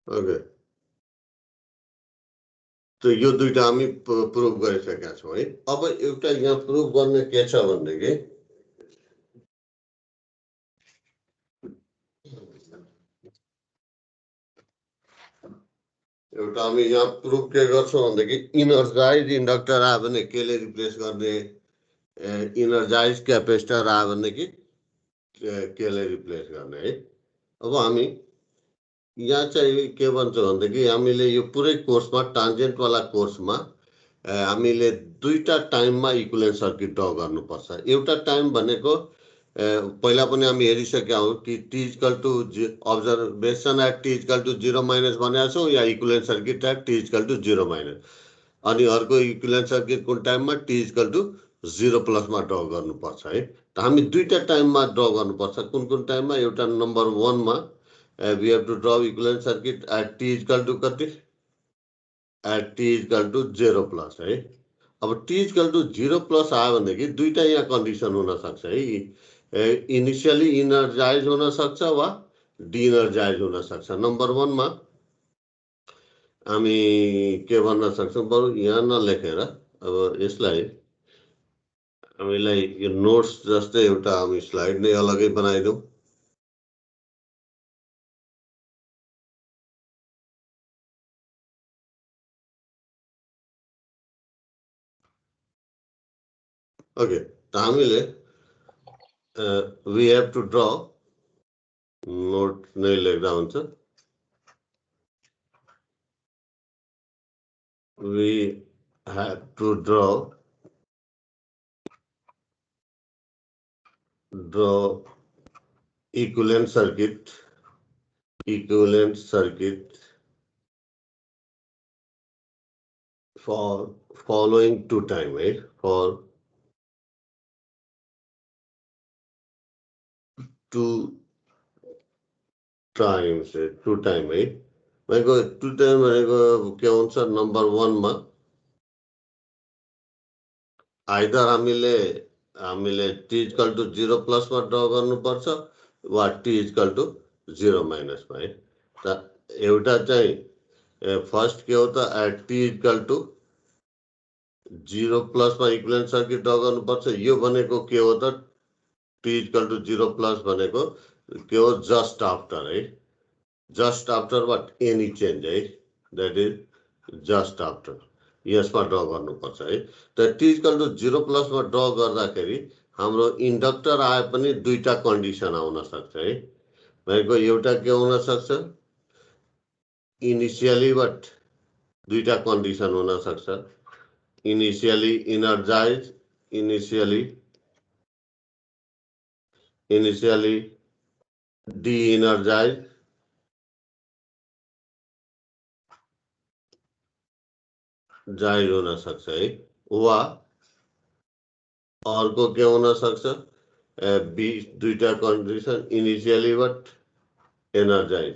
Okay, तो यो दुईटा हामी प्रुभ गरिसकेका छौँ है। अब एउटा यहाँ प्रुभ गर्ने के छ भनेदेखि एउटा हामी यहाँ प्रुभ के गर्छौँ भनेदेखि इनर्जाइज इन्डक्टर आयो भने केले रिप्लेस गर्ने, इनर्जाइज क्यापेसिटर आयो भनेदेखि केले रिप्लेस गर्ने है। अब हामी यहाँ चाहिँ के भन्छ भनेदेखि हामीले यो पुरै कोर्समा टान्जेन्टवाला कोर्समा हामीले दुईटा टाइममा इक्विभ्यालेन्ट सर्किट ड्र गर्नुपर्छ। एउटा टाइम भनेको पहिला पनि हामी हेरिसकेका हौँ कि T equal to observation at T equal to 0 minus भनेको छौँ, या equivalent circuit at T equal to 0 minus. अनि अर्को इक्विभ्यालेन्ट सर्किट कुन टाइममा टी इक्वल टु 0 प्लसमा ड्र गर्नुपर्छ है। त हामी दुईटा टाइममा ड्र गर्नुपर्छ। कुन कुन टाइममा? एउटा नम्बर 1 मा we have to draw equivalent circuit at t equal to कति? at t equal to 0 plus है। अब t equal to 0 प्लस आयो भनेदेखि दुईटा यहाँ कन्डिसन हुन सक्छ है। इनिशियली इनर्जाइज हुन सक्छ वा डिइनर्जाइज हुन सक्छ। नम्बर 1 मा हामी के भन्न सक्छौँ, बरु यहाँ नलेखेर अब यसलाई हामीलाई यो नोट्स जस्तै एउटा हामी स्लाइड नै अलगै बनाइदिउँ। ओके, त हामीले we have to draw, note नै लेख्दा हुन्छ। we have to draw equivalent circuit for following two time, right? For two times, है। भनेको टु टाइम भनेको के हुन्छ? नम्बर 1 मा आइदर हामीले टी इक्वल टु 0 प्लसमा ड्र गर्नुपर्छ वा टी इक्वल टु 0 माइनसमा है। त एउटा चाहिँ फर्स्ट के हो त एट टी इक्वल टु 0 प्लसमा इक्विभ्यालेन्ट सर्किट ड्र गर्नुपर्छ। यो भनेको के हो त? टी इक्वल टु 0 प्लस भनेको के हो? जस्ट आफ्टर है। Just after what? Any change है, द्याट इज जस्ट आफ्टर। यसमा ड्र गर्नुपर्छ है। त टी इक्वल टु 0 प्लसमा ड्र गर्दाखेरि हाम्रो इन्डक्टर आए पनि दुईटा कन्डिसन आउन सक्छ है। भनेको एउटा के हुन सक्छ? Initially what? दुईटा कन्डिसन हुन सक्छ। इनिशियली इनर्जाइज, इनिशियली डिइनर्जाइज, जाइज हुन सक्छ है। वा अर्को के हुन सक्छ? दुईटा कन्डिसन इनिशियली वाट? एनर्जाइज,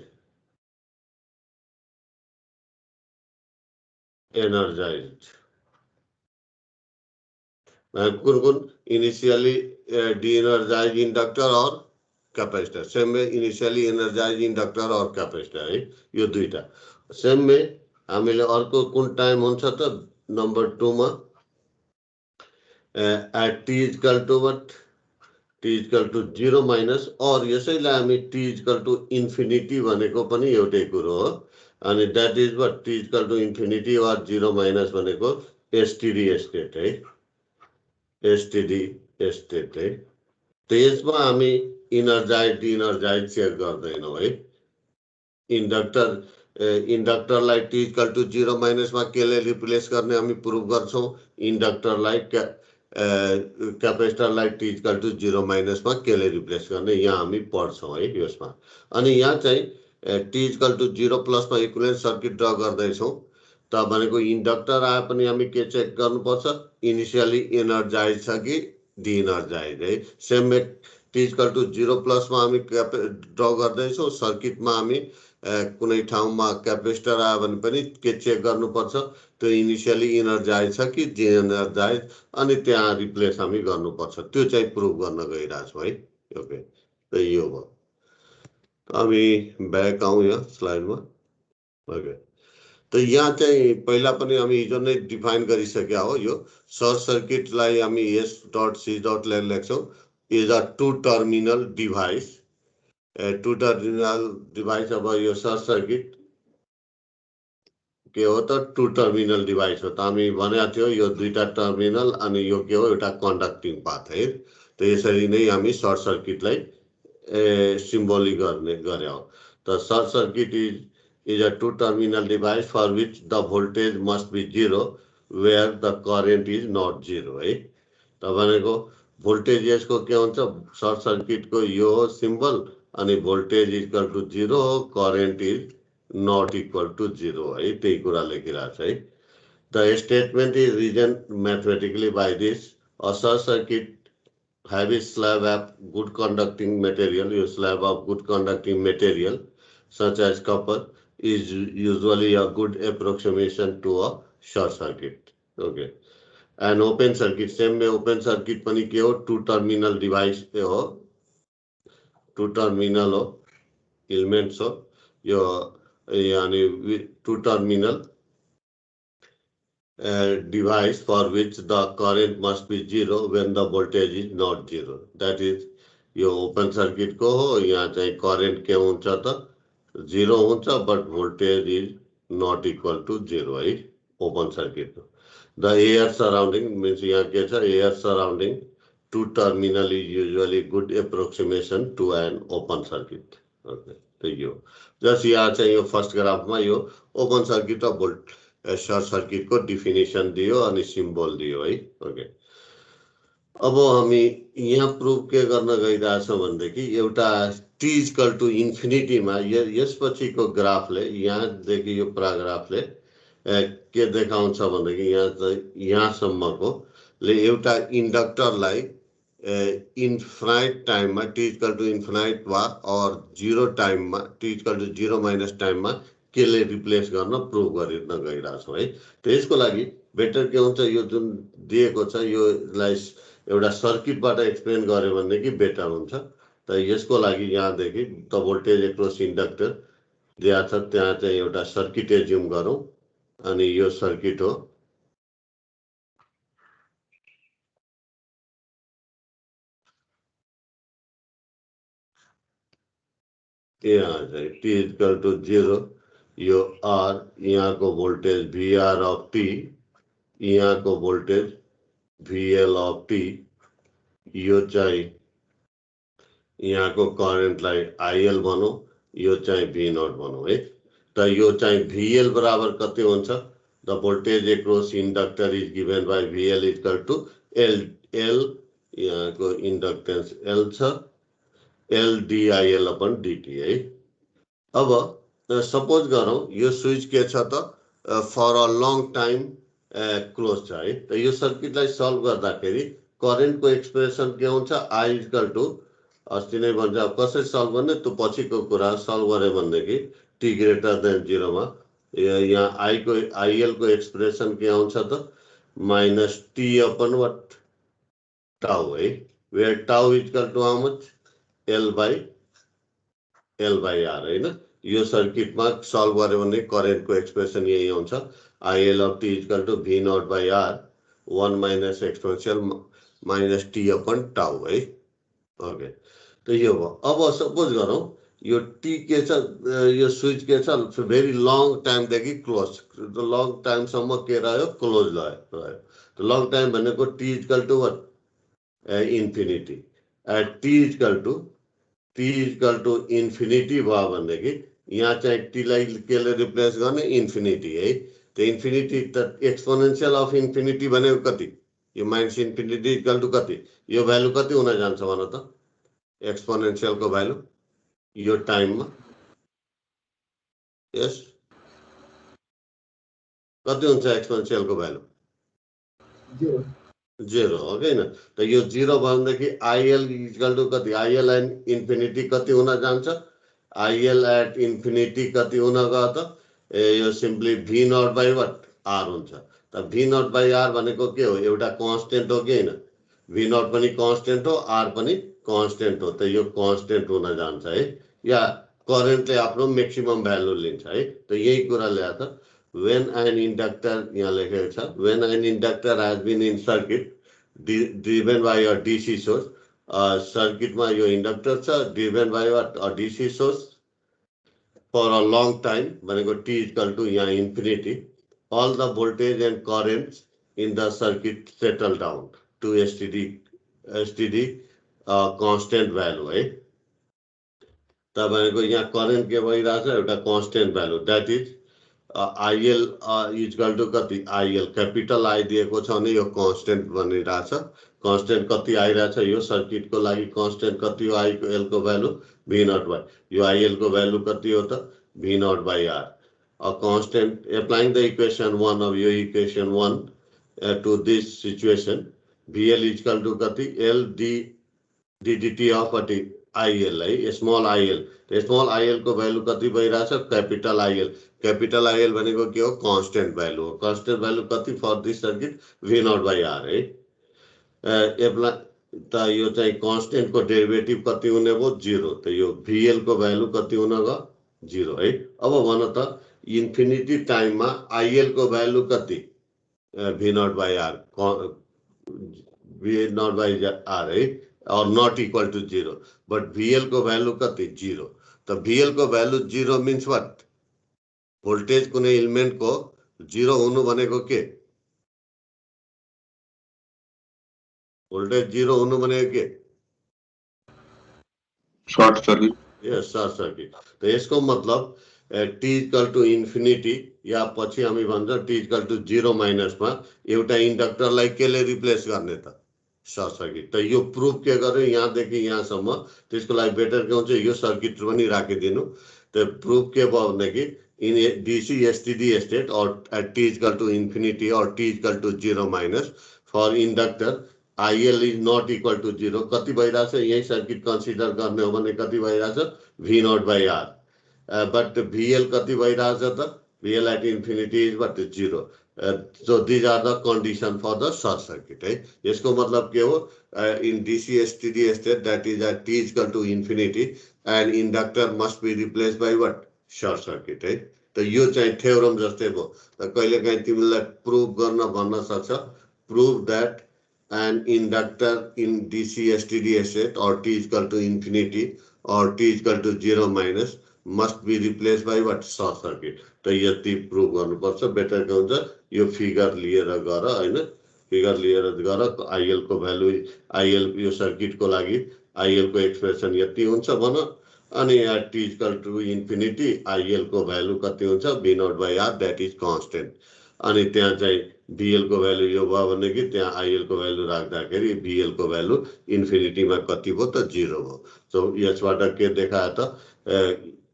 कुन इनिशियली डिइनर्जाइज इंडक्टर और कैपेसिटर। सेम में इनिशियली एनर्जाइज इंडक्टर और कैपेसिटर है, यो दुईटा। सेम में हामीले अर्को कुन टाइम हुन्छ त? नम्बर 2 मा at T equal to what? T equal to 0 minus. और यसैलाई हामी टी इक्वल टु इन्फिनिटी भनेको पनि एउटै कुरो हो। अनि that is what? T equal to infinity वा 0 माइनस भनेको एसटिडी स्टेट है, एसटिडी स्टेट है। त यसमा हामी इनर्जाइज डिइनर्जाइज चेक गर्दैनौँ है। इन्डक्टरलाई टी इक्वल टु 0 माइनसमा केले रिप्लेस गर्ने हामी प्रुभ गर्छौँ। इन्डक्टरलाई क्यापेसिटरलाई टी इक्वल टु 0 माइनसमा केले रिप्लेस गर्ने यहाँ हामी पढ्छौँ है यसमा। अनि यहाँ चाहिँ टी इक्वल टु 0 प्लसमा इक्विभ्यालेन्ट सर्किट ड्र गर्दैछौँ। त भनेको इन्डक्टर आए पनि हामी के चेक गर्नुपर्छ? इनिशियली एनर्जाइज छ कि डिइनर्जाइज है। सेम में टी इक्वल टु 0 प्लसमा हामी ड्र गर्दैछौँ। सर्किटमा हामी कुनै ठाउँमा क्यापेसिटर आयो भने पनि के चेक गर्नुपर्छ? त्यो इनिशियली इनर्जाइज छ कि डिइनर्जाइज, अनि त्यहाँ रिप्लेस हामी गर्नुपर्छ। त्यो चाहिँ प्रुभ गर्न गइरहेछौँ है। ओके, त यो भयो। हामी ब्याक आउँ यहाँ स्लाइडमा। ओके तो यहाँ चाहिँ पहिला पनि हामी हिजो नै डिफाइन गरिसकेका हो यो सर्ट सर्किटलाई हामी एस डट सी डट लेख्छौँ is a two terminal device two terminal device अब यो सर्ट सर्किट के हो त टु टर्मिनल डिभाइस हो त हामी भनेको थियो यो दुईटा टर्मिनल अनि यो के हो एउटा कन्डक्टिङ पाथ है त यसरी नै हामी सर्ट सर्किटलाई सिम्बोलिक गरे हो त short circuit is a two terminal device for which the voltage must be zero where the current is not zero है त भनेको भोल्टेज यसको के हुन्छ सर्ट सर्किटको यो हो सिम्बल अनि voltage equal to 0 current is not equal to 0 है त्यही कुरा लेखिरहेको छ है the statement is reason mathematically by this a short circuit have a slab of good conducting material your slab of good conducting material such as copper is usually a good approximation to a short circuit okay an open circuit same में open circuit पनि के हो two terminal device हो two terminal हो elements हो यो यानी two terminal device for which the current must be zero when the voltage is not zero that is यो open circuit को हो यहाँ चाहिँ current के हुन्छ त 0 हुन्छ but voltage is not equal to 0 है open circuit the air surrounding means यहाँ के छ air surrounding two terminal is usually good approximation to an open circuit okay तो यो जस्ट यहाँ चाहिँ यो फर्स्ट ग्राफमा यो ओपन सर्किट र भोल्ट सर्ट सर्किटको डिफिनेसन दियो अनि सिम्बल दियो है ओके अब हामी यहाँ प्रुभ के गर्न गइरहेछौँ भनेदेखि एउटा टी इक्वल टु इन्फिनिटीमा यसपछिको ग्राफले यहाँदेखि यो प्याराग्राफले के देखाउँछ भनेदेखि यहाँ चाहिँ यहाँसम्मको ले एउटा इन्डक्टरलाई इन्फिनाइट टाइममा टी इक्वल टु इन्फिनाइट वा और 0 टाइममा टी इक्वल टु 0 माइनस टाइममा केले रिप्लेस गर्न प्रुभ गर्न गइरहेछौँ है त यसको लागि बेटर के हुन्छ यो जुन दिएको छ योलाई एउटा सर्किटबाट एक्सप्लेन गर्यो भनेदेखि बेटर हुन्छ त यसको लागि यहाँदेखि द भोल्टेज एक्रॉस इन्डक्टर दिएको छ त्यहाँ चाहिँ एउटा सर्किट एज्युम गरौँ अनि यो सर्किट हो यहाँ चाहिँ टी इक्वल टु 0 यो आर यहाँको भोल्टेज भिआर अफ टी यहाँको भोल्टेज भिएल अफ टी यो चाहिँ यहाँको करेन्टलाई आइएल भनौँ यो चाहिँ भी नट भनौँ है त यो चाहिँ भिएल बराबर कति हुन्छ the voltage across inductor is given by VL equal to L L यहाँको इन्डक्टेन्स एल छ एल डिआइएल अपन डिटी है अब सपोज गरौँ यो स्विच के छ त for a long time close छ है त यो सर्किटलाई सल्भ गर्दाखेरि करेन्टको एक्सप्रेसन के हुन्छ आई इक्वल टु अस्ति नै भन्छ अब कसरी सल्भ गर्ने त्यो पछिको कुरा सल्भ गऱ्यो भनेदेखि टी ग्रेटर देन 0 मा यहाँ आइएलको एक्सप्रेसन के आउँछ त minus T upon what tau है where tau equal to how much L by R होइन यो सर्किटमा सल्भ गऱ्यो भने करेन्टको एक्सप्रेसन यही आउँछ IL of T equal to V not by R 1 minus exponential minus T upon tau है okay तो यो भयो अब सपोज गरौँ यो टी के छ यो स्विच के छ भेरी लङ टाइमदेखि क्लोज लङ टाइमसम्म के रह्यो क्लोज रह्यो त लङ टाइम भनेको T equal to what infinity T equal to infinity भयो भनेदेखि यहाँ चाहिँ टीलाई केले रिप्लेस गर्ने इन्फिनिटी है त इन्फिनिटी त एक्सपोनेन्शियल अफ इन्फिनिटी भनेको कति यो माइनस इन्फिनिटी इक्वल टु कति यो भ्यालु कति हुन जान्छ भन त एक्सपोनेन्शियलको भ्यालु यो टाइममा यस कति हुन्छ एक्सपोनेन्शियलको भ्यालु 0 हो कि हैन त यो 0 भनेदेखि आइएल इक्वल टु कति आइएल एन्ड इन्फिनिटी कति हुन जान्छ आइएल एट इन्फिनिटी कति हुन गयो त यो simply V not by what R हुन्छ त भी नट बाई आर भनेको के हो एउटा कन्स्टेन्ट हो कि हैन भी नट पनि कन्स्टेन्ट हो आर पनि कन्स्टेन्ट हो त यो कन्स्टेन्ट हुन जान्छ है या करेन्टले आफ्नो मैक्सिमम भ्यालु लिन्छ है। त यही कुरा ल्याएको छ। when an inductor यहाँ लेखेको छ when an inductor has been in circuit driven by a DC source, सर्किटमा यो इन्डक्टर छ driven by a DC source for a long time भनेको t equal to यहाँ infinity, all the voltage and currents in the circuit settle down to STD constant value है। तपाईको यहाँ current के भइरहेछ एउटा constant value that is IL equal to कति IL capital I दिएको छ भने यो कन्स्टेन्ट बनिरहेछ। कन्स्टेन्ट कति आइरहेछ यो सर्किटको लागि कन्स्टेन्ट कति हो I को L को भ्यालु V0 बाइ यो IL को भ्यालु कति हो त V0 by R। A constant applying the equation 1 of your equation 1 to this situation VL is equal to kati L dt of IL है स्मॉल IL। स्मॉल IL को value कति भइरहेछ capital IL। Capital IL भनेको के हो constant value हो। Constant value कति for this circuit V0 by R है। त यो चाहिँ कांस्टेंट को डेरिवेटिभ कति हुने भयो 0। त यो VL को भ्यालु कति हुन गयो 0 है। अब भन त इन्फिनिटी टाइममा IL को भ्यालु कति V0 by R V0 by R है और not equal to 0 but VL को भ्यालु कति 0। त VL को भ्यालु 0 मीन्स व्हाट भोल्टेज कुनै एलिमेन्ट को 0 हुनु भनेको के भोल्टेज 0 हुनु भनेको के शॉर्ट सर्किट। यस शॉर्ट सर्किट। त यसको मतलब t इक्वल टू इन्फिनिटी या पछि हामी भन्छ t इक्वल टू 0 माइनसमा एउटा इन्डक्टरलाई केले रिप्लेस गर्ने त शॉर्ट सर्किट। त यो प्रूफ के गर्यो यहाँदेखि यहाँसम्म त्यसको लागि बेटर के हुन्छ यो सर्किट पनि राखिदिनु। त प्रूफ के भयो भनेदेखि इन DC STD स्टेट और at t equal to infinity or t equal to 0 minus for inductor IL is not equal to 0 कति भइरहेछ यही सर्किट कन्सिडर गर्ने हो भने कति भइरहेछ V0 by R but VL कति भइरहेछ त VL at infinity is what 0। so these are the condition for the short circuit है। यसको मतलब के हो in DC STD state that is at t equal to infinity and inductor must be replaced by what short circuit है। त यो चाहिँ theorem जस्तै भयो। त कहिलेकाहीँ तिमीलाई प्रूफ गर्न भन्न सक्छ proof that an inductor in DC STD state or t equal to infinity or t equal to 0 minus must be replaced by what short circuit। त यति प्रूफ गर्नुपर्छ बेटर के हुन्छ यो फिगर लिएर गर हैन फिगर लिएर गर IL को भ्यालु IL यो सर्किट को लागि IL को एक्सप्रेसन यति हुन्छ भन अनि at t equal to infinity IL को भ्यालु कति हुन्छ V0 by R that is constant. अनि त्यहाँ चाहिँ VL को भ्यालु यो भयो भने कि त्यहाँ IL को भ्यालु राख्दाखेरि VL को भ्यालु इन्फिनिटीमा कति भयो त 0 भयो। सो यसबाट के देखायो त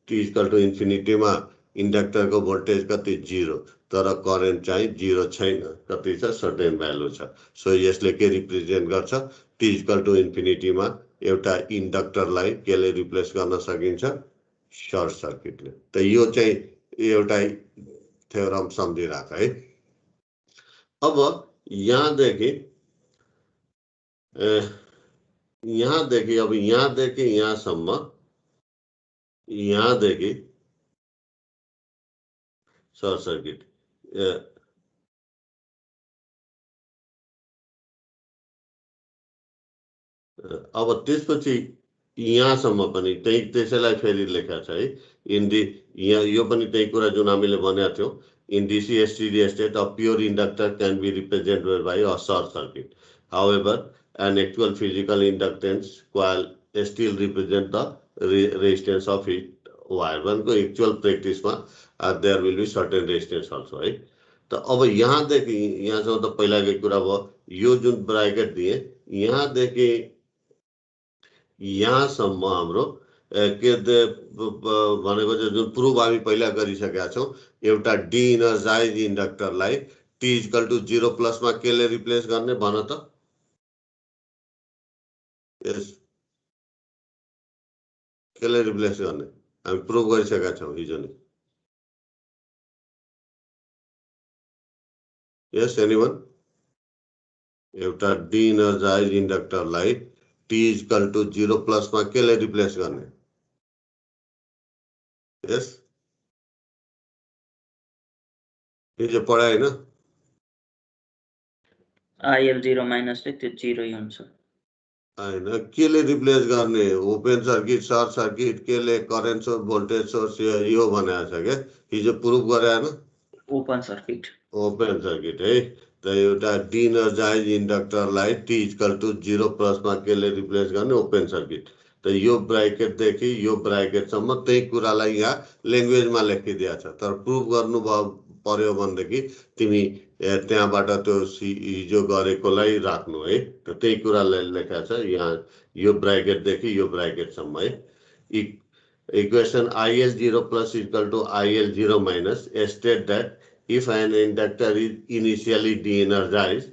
t इक्वल टु इन्फिनिटीमा इन्डक्टर को भोल्टेज कति 0 तर करेन्ट चाहिँ 0 छैन कति छ सर्टेन भ्यालु छ। सो यसले के रिप्रेजेन्ट गर्छ t इक्वल टु इन्फिनिटीमा एउटा इन्डक्टरलाई केले रिप्लेस गर्न सकिन्छ शॉर्ट सर्किटले। त यो चाहिँ एउटा थ्योरम सम्झिराख है। अब यहाँदेखि अब यहाँदेखि यहाँसम्म यहाँदेखि शॉर्ट सर्किट अब त्यसपछि यहाँसम्म पनि त्यही त्यसैलाई फेरि लेखा छ है इन्डी यहाँ यो पनि त्यही कुरा जुन हामीले भनेका थियौँ in DC STD state a pure inductor can be represented by a short circuit. However, an actual physical inductance coil still represent the resistance of it wire। भनेको actual प्र्याक्टिसमा there will be certain resistance also है। त अब यहाँदेखि यहाँसम्म त पहिलाकै कुरा भयो यो जुन ब्राकेट दिए यहाँदेखि यहाँसम्म हाम्रो के भनेको चाहिँ जुन प्रुफ हामी पहिला गरिसकेका छौँ एउटा डिइनर्जाइज इन्डक्टरलाई t इक्वल टु 0 प्लसमा केले रिप्लेस गर्ने भन त यस केले रिप्लेस गर्ने हामी प्रुफ गरिसकेका छौँ हिजो नै। यस एनीवन एउटा डिइनर्जाइज इन्डक्टरलाई t इक्वल टु 0 प्लसमा केले रिप्लेस गर्ने यस हिजो पढाएन IL0 माइनसले त्यो 0 हुन्छ हैन केले रिप्लेस गर्ने ओपन सर्किट सर्ट सर्किट केले करेन्ट सोर्स भोल्टेज सोर्स यो भनेको छ क्या हिजो प्रुफ गराएन ओपन सर्किट है त एउटा डिएनर्जाइज इन्डक्टरलाई टी इक्वल टु 0 प्लसमा केले रिप्लेस गर्ने ओपन सर्किट त यो ब्राकेटदेखि यो ब्राकेटसम्म त्यही कुरालाई यहाँ ल्याङ्ग्वेजमा लेखिदिएको छ तर प्रुफ गर्नु पर्यो भनेदेखि तिमी त्यहाँबाट त्यो हिजो गरेकोलाई राख्नु है त त्यही कुरालाई लेखा छ यहाँ यो ब्राकेटदेखि यो ब्राकेटसम्म है equation IL0 plus equal to IL0 minus state that if an inductor is initially de-energized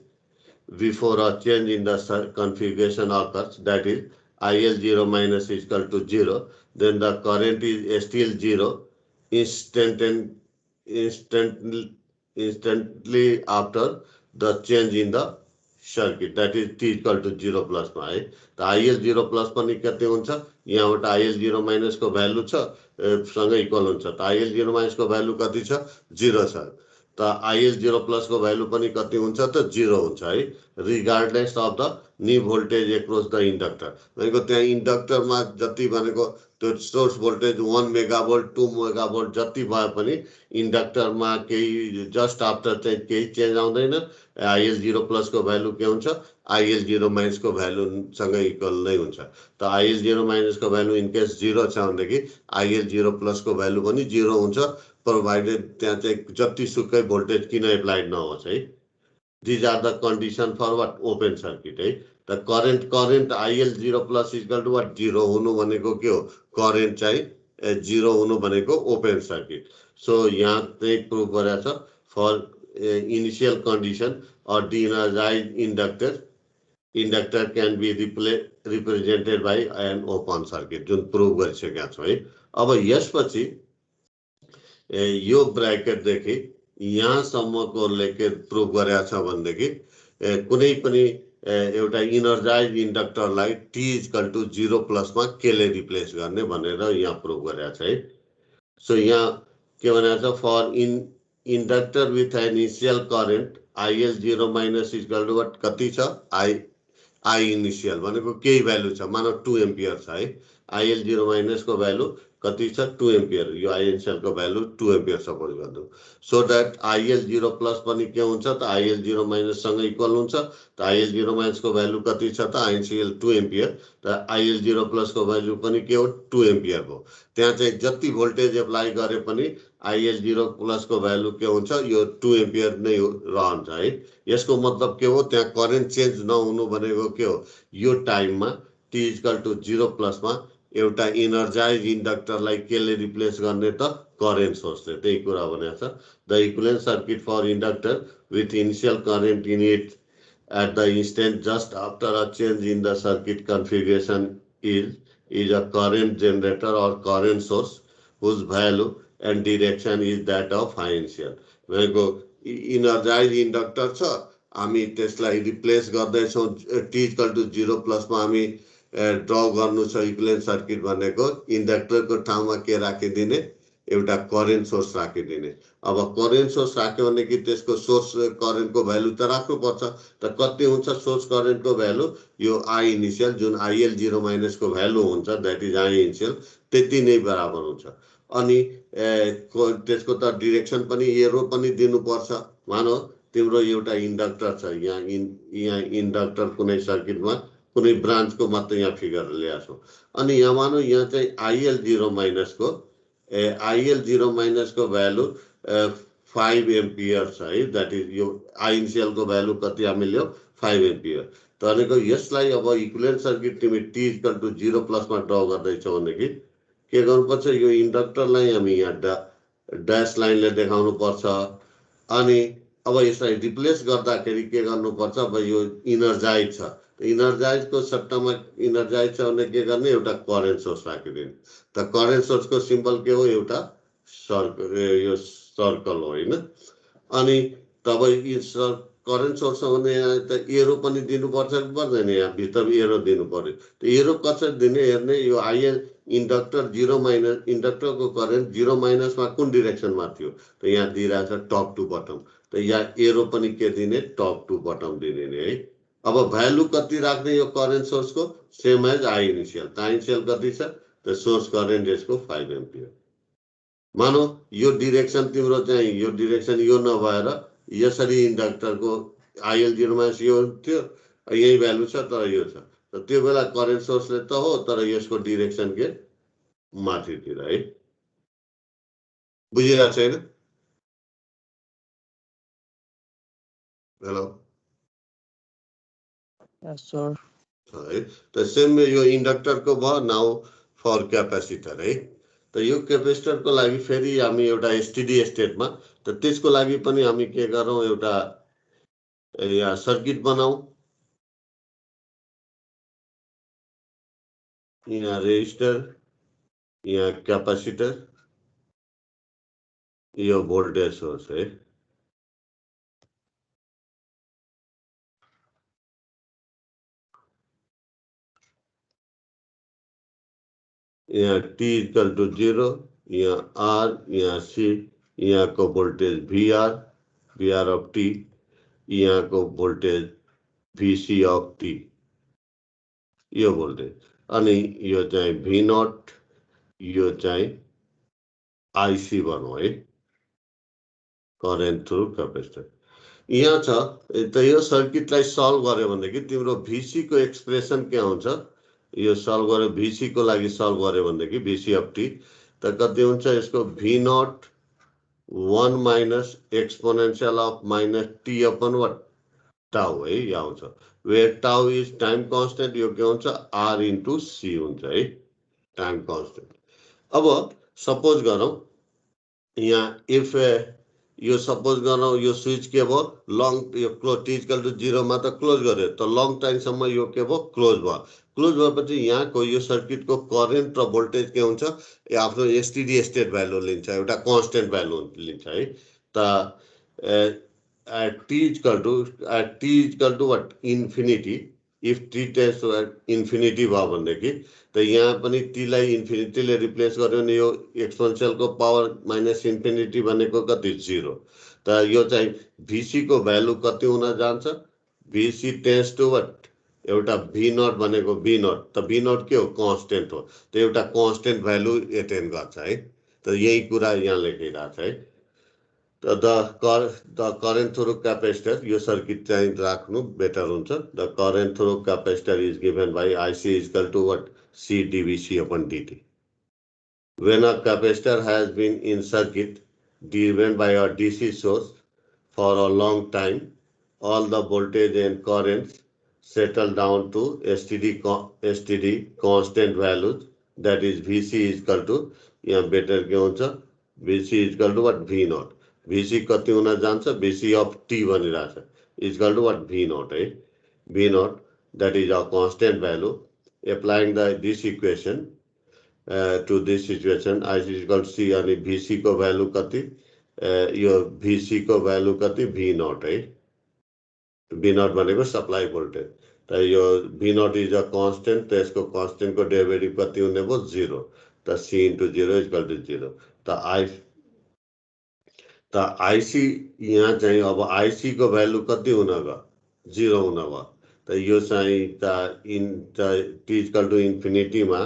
before a change in the configuration occurs, that is IL0 minus is equal to 0, then the current is still 0 instantly after the change in the circuit, that is T equal to 0 plus मा है त IL0 plus पनि कति हुन्छ यहाँबाट IL0 minus को value छ सँग इक्वल हुन्छ त IL0 minus को भ्यालु कति छ 0 छ त IL0 plus को भ्यालु पनि कति हुन्छ त 0 हुन्छ है regardless of the knee voltage across the inductor भनेको त्यहाँ इन्डक्टरमा जति भनेको त्यो सोर्स भोल्टेज 1 मेगाभोल्ट 2 मेगाभोल्ट जति भए पनि इन्डक्टरमा केही जस्ट आफ्टर चाहिँ केही चेन्ज आउँदैन IL0 plus को भ्यालु के हुन्छ IL0 minus को भ्यालु सँग इक्वल नै हुन्छ त IL0 minus को भ्यालु इन केस 0 छ भनेदेखि IL0 plus को भ्यालु पनि 0 हुन्छ प्रोभाइडेड त्यहाँ चाहिँ जति सुकै भोल्टेज किन एप्लाइड नहोस् है these are the condition for what open circuit है त current IL0 plus equal to what 0 हुनु भनेको के हो करेन्ट चाहिँ 0 हुनु भनेको ओपन सर्किट सो यहाँ चाहिँ प्रुफ गरेको छ for initial condition or de-energized inductor can be represented by an open circuit जुन प्रुभ गरिसकेका छौँ है अब यसपछि यो ब्राकेटदेखि यहाँसम्मको लेखे प्रुभ गरेको छ भनेदेखि कुनै पनि एउटा इनर्जाइज इन्डक्टरलाई T इक्वल टु 0 प्लसमा केले रिप्लेस गर्ने भनेर यहाँ प्रुभ गरेको छ है सो यहाँ के भनेको छ for inductor with an initial current IL0 minus is equal to what कति छ I initial भनेको केही भ्यालु छ मानौ 2 एम्पियर छ है IL0 minus को भ्यालु कति छ 2 एम्पियर यो I initial को भ्यालु 2 एम्पियर सपोज गर्नु सो दैट IL0 प्लस पनि के हुन्छ त IL0 माइनस सँग इक्वल हुन्छ त IL0 माइनस को भ्यालु कति छ त I initial 2 एम्पियर त IL0 प्लस को भ्यालु पनि के हो 2 एम्पियर हो त्यहाँ चाहिँ जति भोल्टेज एप्लाई गरे पनि IL0 प्लस को भ्यालु के हुन्छ यो 2 एम्पियर नै रहन्छ है यसको मतलब के हो त्यहाँ करेन्ट चेन्ज नहुनु भनेको के हो यो टाइममा T इक्वल टु 0 प्लसमा एउटा इनर्जाइज इन्डक्टरलाई केले रिप्लेस गर्ने त करेन्ट सोर्सले त्यही कुरा भनेको छ the equivalent circuit for inductor with initial current in it at the instant just after a change in the circuit configuration is a current generator or current source whose value and direction is that of financial भनेको energize inductor छ हामी त्यसलाई replace गर्दैछौँ T equal to 0 प्लसमा हामी draw गर्नु छ equivalent circuit भनेको इन्डक्टरको ठाउँमा के राखिदिने एउटा करेन्ट सोर्स राखिदिने अब करेन्ट सोर्स राख्यो भनेदेखि त्यसको सोर्स करेन्टको भ्यालु त राख्नुपर्छ त कति हुन्छ सोर्स करेन्टको भ्यालु यो I इनिशियल जुन IL0 माइनस को भ्यालु हुन्छ दैट इज I इनिशियल त्यति नै बराबर हुन्छ अनि त्यसको त डिरेक्सन पनि एरो पनि दिनुपर्छ मानौ तिम्रो एउटा इन्डक्टर छ यहाँ इन्डक्टर कुनै सर्किटमा कुनै ब्रान्चको मात्र यहाँ फिगर ल्याएको अनि यहाँ मानौ यहाँ चाहिँ IL0 माइनस को भ्यालु 5 एम्पियर छ है दैट इज यो I इनिशियल को भ्यालु कति हामी ल्याउ 5 एम्पियर भनेको यसलाई अब इक्विभ्यालेन्ट सर्किट तिमी T इक्वल टु 0 प्लसमा ड्र गर्दैछौ भनेदेखि के गर्नुपर्छ यो इन्डक्टरलाई हामी यहाँ ड्यास लाइनले देखाउनु पर्छ अनि अब यसलाई रिप्लेस गर्दाखेरि के गर्नुपर्छ अब यो इनर्जाइज छ इनर्जाइजको सट्टामा इनर्जाइज छ भने के गर्ने एउटा करेन्ट सोर्स राखिदिने त करेन्ट सोर्सको सिम्बल के हो एउटा सर्कल हो हैन अनि तब करेन्ट सोर्स भने यहाँ त एरो पनि दिनुपर्छ कि पर्दैन यहाँ भित्र एरो दिनु पर्यो त एरो कसरी दिने हेर्ने यो इन्डक्टर 0 माइनस इन्डक्टरको करेन्ट 0 माइनसमा कुन डिरेक्सनमा थियो त यहाँ दिइरहेको छ टप टु बटम त यहाँ एरो पनि के दिने टप टु बटम दिने नि है। अब भ्यालु कति राख्ने यो करेन्ट सोर्सको सेम एज आई इनिशियल त आई इनिशियल कति छ त सोर्स करेन्ट यसको 5 एम्पियर। मानौ यो डिरेक्सन तिम्रो चाहिँ यो डिरेक्सन यो नभएर यसरी इन्डक्टरको IL0 माइनस यो थियो यही भ्यालु छ तर यो छ त त्यो बेला करेन्ट सोर्सले त हो तर यसको डिरेक्सन के माथितिर है। बुझिरहेको छैन? Hello Yes, sir. है त सेम यो इन्डक्टरको भयो नाउ फर क्यापेसिटर है। त यो क्यापेसिटरको लागि फेरि हामी एउटा एसटिडी स्टेटमा त त्यसको लागि पनि हामी के गरौँ एउटा यहाँ सर्किट बनाऊ। यहाँ रेजिस्टर यहाँ क्यापेसिटर यो भोल्टेज सोर्स है। यहाँ T इक्वल टू 0 यहाँ R यहाँ C यहाँ को वोल्टेज VR अफ T यहाँ को वोल्टेज VC अफ T यो वोल्टेज अनि यो चाहिँ V0 यो चाहिँ IC भनौँ है करेन्ट थ्रु क्यापेसिटर। यहाँ छ त यो सर्किटलाई सल्भ गर्यो भनेदेखि तिम्रो VC को एक्सप्रेसन के हुन्छ यो सल्भ गर्यो VC को लागि सल्भ गर्यो भनेदेखि VC अफ T त कति हुन्छ यसको V0 1 minus exponential of minus T upon what tau है यो आउँछ वेयर टाउ इज टाइम कन्स्टेन्ट यो के हुन्छ R इन्टु C हुन्छ है टाइम कन्स्टेन्ट। अब सपोज गरौँ यहाँ इफ यो सपोज गरौँ यो स्विच के भयो लङ यो क्लोज T इक्वल टु 0 मा त क्लोज गर्यो त लङ टाइमसम्म यो के भयो क्लोज भएपछि यहाँको यो सर्किटको करेन्ट र भोल्टेज के हुन्छ आफ्नो एसटिडी स्टेट भ्यालु लिन्छ एउटा कन्स्टेन्ट भ्यालु लिन्छ है। त T equal to what infinity if T tends to infinity भयो भनेदेखि त यहाँ पनि T लाई इन्फिनिटीले रिप्लेस गर्यो भने यो एक्सपोनेन्शियलको पावर माइनस इन्फिनिटी भनेको कति 0 त यो चाहिँ VC को भ्यालु कति हुन जान्छ VC टेन्ड्स टु वाट एउटा V0 भनेको V0 त V0 के हो कन्स्टेन्ट हो त एउटा कन्स्टेन्ट भ्यालु एटेन गर्छ है त यही कुरा यहाँ लेखिरहेको छ है। द करेन्ट थ्रु क्यापेसिटर यो सर्किट चाहिँ राख्नु बेटर हुन्छ। The current through capacitor is given by IC is equal to what C dVC upon dt। When a capacitor has been in circuit driven by a DC source for a long time, all the voltage and currents settle down to STD constant values that is VC is equal to यहाँ better के हुन्छ VC is equal to what V0 VC कति हुन जान्छ VC of T भनिरहेछ is equal to what V0 है V0 that is a constant value applying this equation to this situation IC is equal to C अनि VC को value कति यो VC को value कति V0 है V0 भनेको supply voltage त यो V0 इज अ कन्स्टेन्ट त यसको कन्स्टेन्ट को डेरिभेटिभ कति हुने भयो 0 त C into 0 is equal to 0 त IC यहाँ चाहिँ अब IC को भ्यालु कति हुन गयो 0 हुन भयो त यो चाहिँ T इक्वल टु इन्फिनिटी मा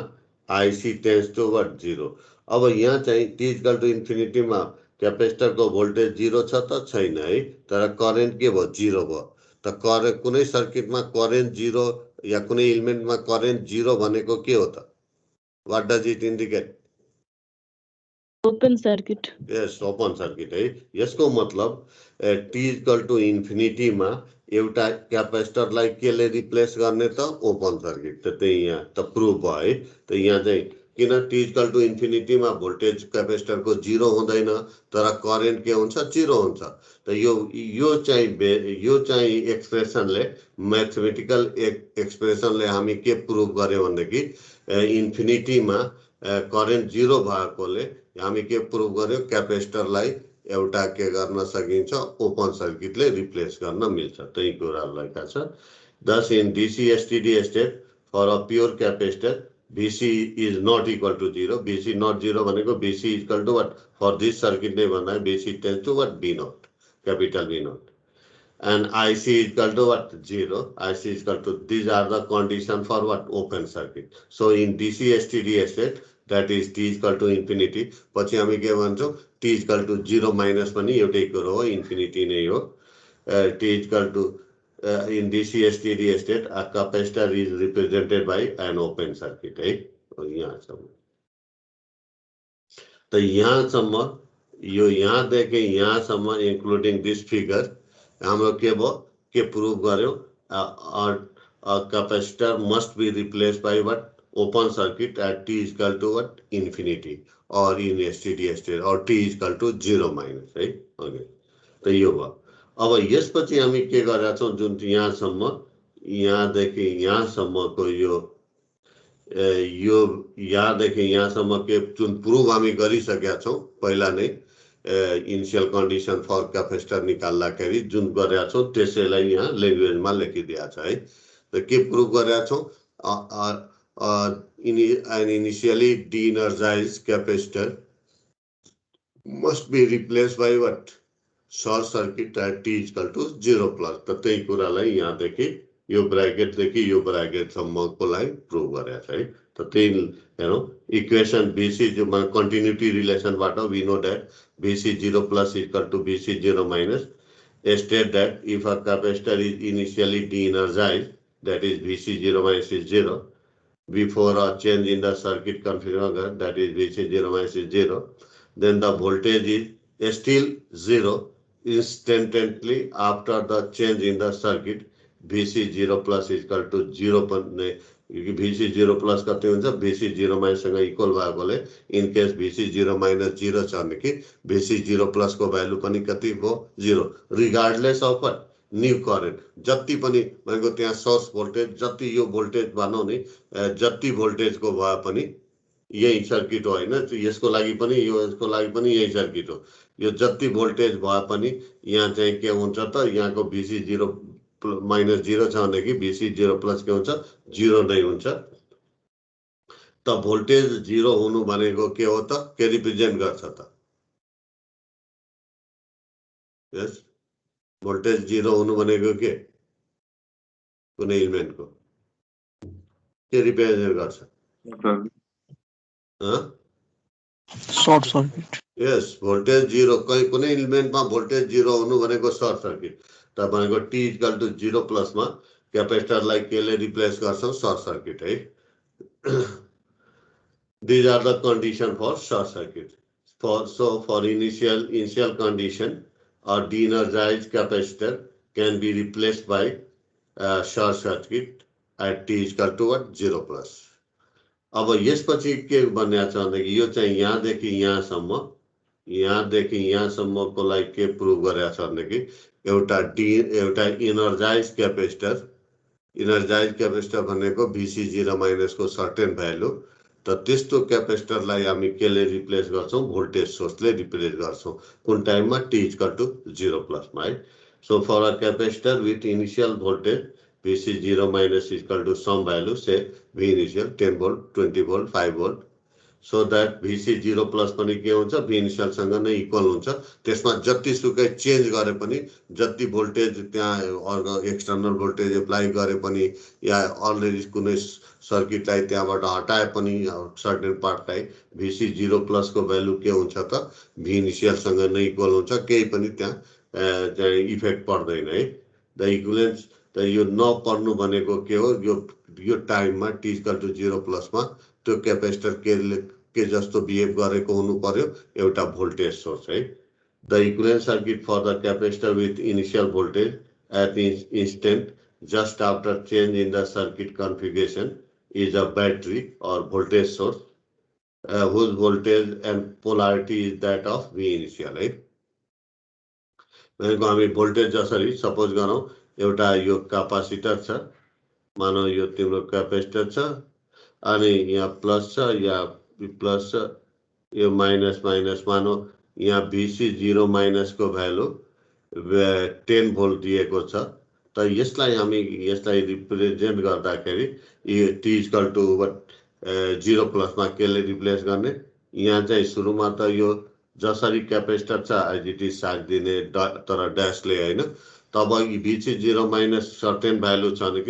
IC टेन्ड्स टु वाट 0। अब यहाँ चाहिँ T इक्वल टु इन्फिनिटी मा क्यापेसिटर को भोल्टेज 0 छ त छैन है तर करेन्ट के भयो 0 भयो त कुनै सर्किटमा करेन्ट 0 या कुनै एलिमेन्टमा करेन्ट 0 भनेको के हो त what does it indicate open circuit yes open circuit है। यसको मतलब T इक्वल टु इन्फिनिटी मा एउटा क्यापेसिटरलाई केले रिप्लेस गर्ने त ओपन सर्किट त त्यही यहाँ त प्रुफ भयो है। त यहाँ चाहिँ किन T इक्वल टु इन्फिनिटी मा भोल्टेज क्यापेसिटर को 0 हुँदैन तर करेन्ट के हुन्छ 0 हुन्छ त यो चाहिँ एक्सप्रेसनले म्याथमेटिकल एक्सप्रेसनले हामी के प्रुफ गर्यो भनेदेखि इन्फिनिटी मा करेन्ट 0 भएकोले हामी के प्रुफ गर्यो क्यापेसिटरलाई एउटा के गर्न सकिन्छ ओपन सर्किटले रिप्लेस गर्न मिल्छ त्यही कुरा लेखा छ। Thus in DC STD state for a pure capacitor BC is not equal to 0. BC not 0 भनेको BC is equal to what? For this circuit ने भन्दा BC tends to what? B naught, capital B naught. And IC is equal to what? 0. IC is equal to, these are the condition for what? Open circuit. So in DC STD state, that is T is equal to infinity. पछि हामी के भन्छौं? T is equal to 0 minus पनि एउटै कुरो हो, infinity नै हो. T is equal to in DC STD state, a capacitor is represented by an open circuit. है यहाँसम्म. तो यहाँसम्म यो यहाँदेखि यहाँसम्म including this figure हाम्रो के भयो? के प्रुभ गर्यो? A capacitor must be replaced by what? Open circuit at T is equal to what? Infinity, or in STD state, or T is equal to 0 minus, है. ओके, तो यो भयो. अब यसपछि हामी के गरेका छौं? जुन यहाँसम्म, यहाँदेखि यहाँसम्मको यो यहाँदेखि यहाँसम्म के जुन प्रुभ हामी गरिसकेका छौं पहिला नै, इनिशियल कंडीशन फर कैपेसिटर निकाल्दाखेरि जुन गरेका छौं त्यसैलाई यहाँ ल्याङ्ग्वेजमा लेखिदिएको छ है. त के प्रुभ गरेका छौं? An initially de-energized capacitor must be replaced by what? Short circuit at T is equal to 0 plus. त त्यही कुरालाई यहाँदेखि यो ब्र्याकेटदेखि यो ब्र्याकेटसम्मको लागि प्रुभ गरेको छ है. त त्यही इक्वेसन BC जो continuity रिलेसनबाट we know that BC 0 plus is equal to BC 0 minus. State that if a capacitor is initially de-energized, that is BC 0 minus is 0, before a change in the circuit configuration, that is BC 0 minus is 0, then the voltage is still 0 instantaneously after the change in the circuit. BC 0 plus is equal to 0 BC 0 plus कति हुन्छ? BC 0 minus सँग equal भएकोले in case BC 0 minus 0 छ भने कि BC 0 plus को value पनि कति भयो? 0, regardless of what? New current. जति पनि भनेको त्यहाँ सोर्स भोल्टेज जति यो भोल्टेज भनौं नि, जति भोल्टेज को भए पनि यही सर्किट हो हैन. यसको लागि पनि यसको लागि पनि यही सर्किट हो. यो जति भोल्टेज भए पनि यहाँ चाहिँ के हुन्छ त? यहाँको BC 0 minus 0 छ भने कि BC 0 plus के हुन्छ? 0 नै हुन्छ. त भोल्टेज 0 हुनु भनेको के हो त? के रिप्रेजेन्ट गर्छ त? यस, भोल्टेज 0 हुनु भनेको के? कुनै इलिमेन्टको के रिप्रेजेन्ट गर्छ? Short circuit. यस, भोल्टेज 0 कुनै इलिमेन्टमा भोल्टेज 0 हुनु भनेको शॉर्ट सर्किट. त भनेको T इक्वल टु 0 प्लस मा क्यापेसिटरलाई केले रिप्लेस गर्छौं? शॉर्ट सर्किट है. These are the condition for short circuit. For initial condition, a de-energized capacitor can be replaced by short circuit at T is equal to what? 0 plus. अब यसपछि के बन्या छ भन्दाखेरि यो चाहिँ यहाँदेखि यहाँसम्मको लागि के प्रुभ गरेको छ भन्दाखेरि एउटा इनर्जाइज क्यापेसिटर भनेको BC 0 माइनस को सर्टेन भ्यालु. त त्यस्तो क्यापेसिटरलाई हामी केले रिप्लेस गर्छौं? भोल्टेज सोर्सले रिप्लेस गर्छौं. कुन टाइममा? T is equal to 0 plus मा है. So for a capacitor with initial voltage BC 0 minus is equal to some value, say V initial 10 volt, 20 volt, 5 volt. So that BC 0 plus पनि के हुन्छ? V initial सँग नै equal हुन्छ. त्यसमा जति सुकै चेन्ज गरे पनि, जति भोल्टेज त्यहाँ एक्सटर्नल भोल्टेज एप्लाई गरे पनि या अलरेडी कुनै सर्किटलाई त्यहाँबाट हटाए पनि सर्टेन पार्टलाई BC 0 plus को भ्यालु के हुन्छ त? V initial सँग नै इक्वल हुन्छ. केही पनि त्यहाँ इफेक्ट पर्दैन है. द इक्विभलेन्स त यो नपर्नु भनेको के हो? यो टाइममा T is equal to 0 plus मा त्यो क्यापेसिटर के जस्तो बिहेभ गरेको हुनु पर्यो? एउटा भोल्टेज सोर्स है. The equivalent circuit for the capacitor with initial voltage at instant just after change in the circuit configuration is a battery or voltage source whose voltage and polarity is that of V initial है. भनेको हामी voltage जसरी suppose गरौँ एउटा यो capacitor छ, मानौ यो तिम्रो क्यापेसिटर छ अनि यहाँ प्लस छ या प्लस छ, यो माइनस मानौ यहाँ BC 0 माइनस को भ्यालु 10 भोल्ट दिएको छ. त यसलाई हामी यसलाई रिप्रेजेन्ट गर्दाखेरि T is equal to 0 प्लसमा केले रिप्लेस गर्ने। यहाँ चाहिँ सुरुमा त यो जसरी क्यापेसिटर छ आइजिटी साग दिने तर ड्यासले होइन। तब VC0 माइनस सर्टेन भ्यालु छ भने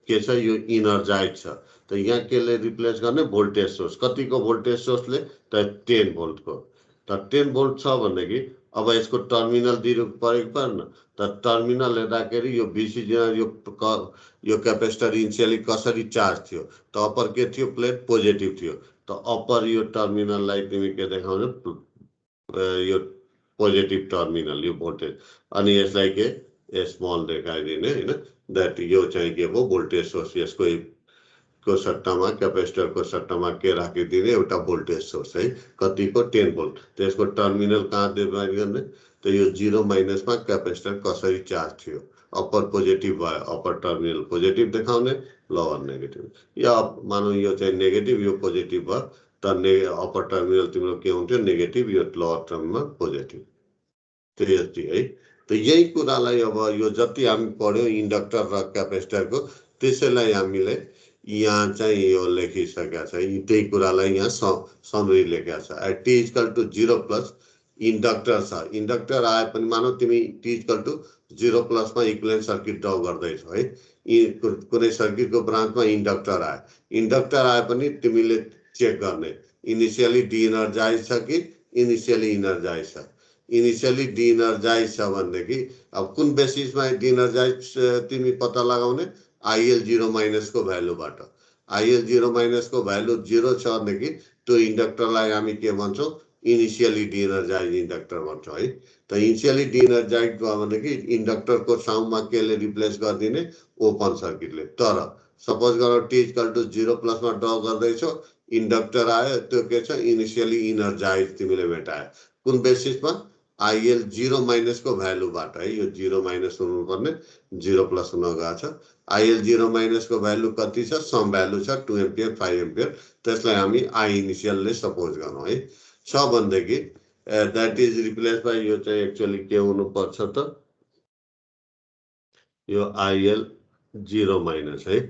के छ यो इनर्जाइज छ। त यहाँ केले रिप्लेस गर्ने भोल्टेज सोर्स कतिको भोल्टेज सोर्सले त 10 भोल्टको। त 10 भोल्ट छ भनेदेखि अब यसको टर्मिनल दिनु परेको पर्न। त टर्मिनल हेर्दाखेरि यो VC0 यो क्यापेसिटर इनिसियली कसरी चार्ज थियो त अप्पर के थियो प्लेट पोजिटिभ थियो। त अप्पर यो टर्मिनललाई तिमी के देखाउने यो पोजिटिभ टर्मिनल यो भोल्टेज अनि यसलाई के स्मल देखाइदिने होइन। द्याट यो चाहिँ के भयो भोल्टेज सोर्स। यसको को सट्टामा क्यापेसिटरको सट्टामा के राखिदिने एउटा भोल्टेज सोर्स है कतिको 10 भोल्ट। त्यसको टर्मिनल कहाँ डिफाइन गर्ने त यो 0 माइनसमा क्यापेसिटर कसरी चार्ज थियो अप्पर पोजिटिभ भयो अप्पर टर्मिनल पोजिटिभ देखाउने लोवर नेगेटिभ। या मानौ यो चाहिँ नेगेटिभ यो पोजिटिभ भयो त अप्पर टर्मिनल तिम्रो के हुन्थ्यो नेगेटिभ यो लोवर टर्मिनल पोजिटिभ। त्यति है। त यही कुरालाई अब यो जति हामी पढ्यौँ इन्डक्टर र क्यापेसिटरको त्यसैलाई हामीले यहाँ चाहिँ यो लेखिसकेका छ। त्यही कुरालाई यहाँ समरी लेखेका छ। At t equal to 0 plus inductor छ। इन्डक्टर आए पनि मानौ तिमी t इक्वल टु 0 प्लसमा इक्विभ्यालेन्ट सर्किट ड्र गर्दैछौ है। कुनै सर्किटको ब्रान्चमा इन्डक्टर आयो। इन्डक्टर आए पनि तिमीले चेक गर्ने इनिसियली डिइनर्जाइज छ कि इनिसियली इनर्जाइज छ। इनिसियली डिइनर्जाइज छ भनेदेखि अब कुन बेसिसमा डिइनर्जाइज तिमी पत्ता लगाउने IL0 माइनसको भ्यालुबाट। IL0 माइनसको भ्यालु 0 छ भनेदेखि त्यो इन्डक्टरलाई हामी के भन्छौँ इनिसियली डिइनर्जाइज इन्डक्टर भन्छौँ है। त इनिसियली डिइनर्जाइज भयो भनेदेखि इन्डक्टरको ठाउँमा केले रिप्लेस गरिदिने ओपन सर्किटले। तर सपोज गर t इक्वल टु 0 प्लसमा ड्र गर्दैछौ इन्डक्टर आयो त्यो के छ इनिसियली इनर्जाइज तिमीले भेटायो कुन बेसिसमा IL0 माइनसको भ्यालुबाट है। यो 0 माइनस हुनुपर्ने 0 प्लस हुन गएको छ। IL0 माइनसको भ्यालु कति छ सम भ्यालु छ 2 एम्पियर 5 एम्पियर। त्यसलाई हामी I इनिसियलले सपोज गरौँ है। छ भनेदेखि द्याट इज रिप्लेस बाई यो चाहिँ एक्चुअली के हुनुपर्छ त यो IL0 माइनस है।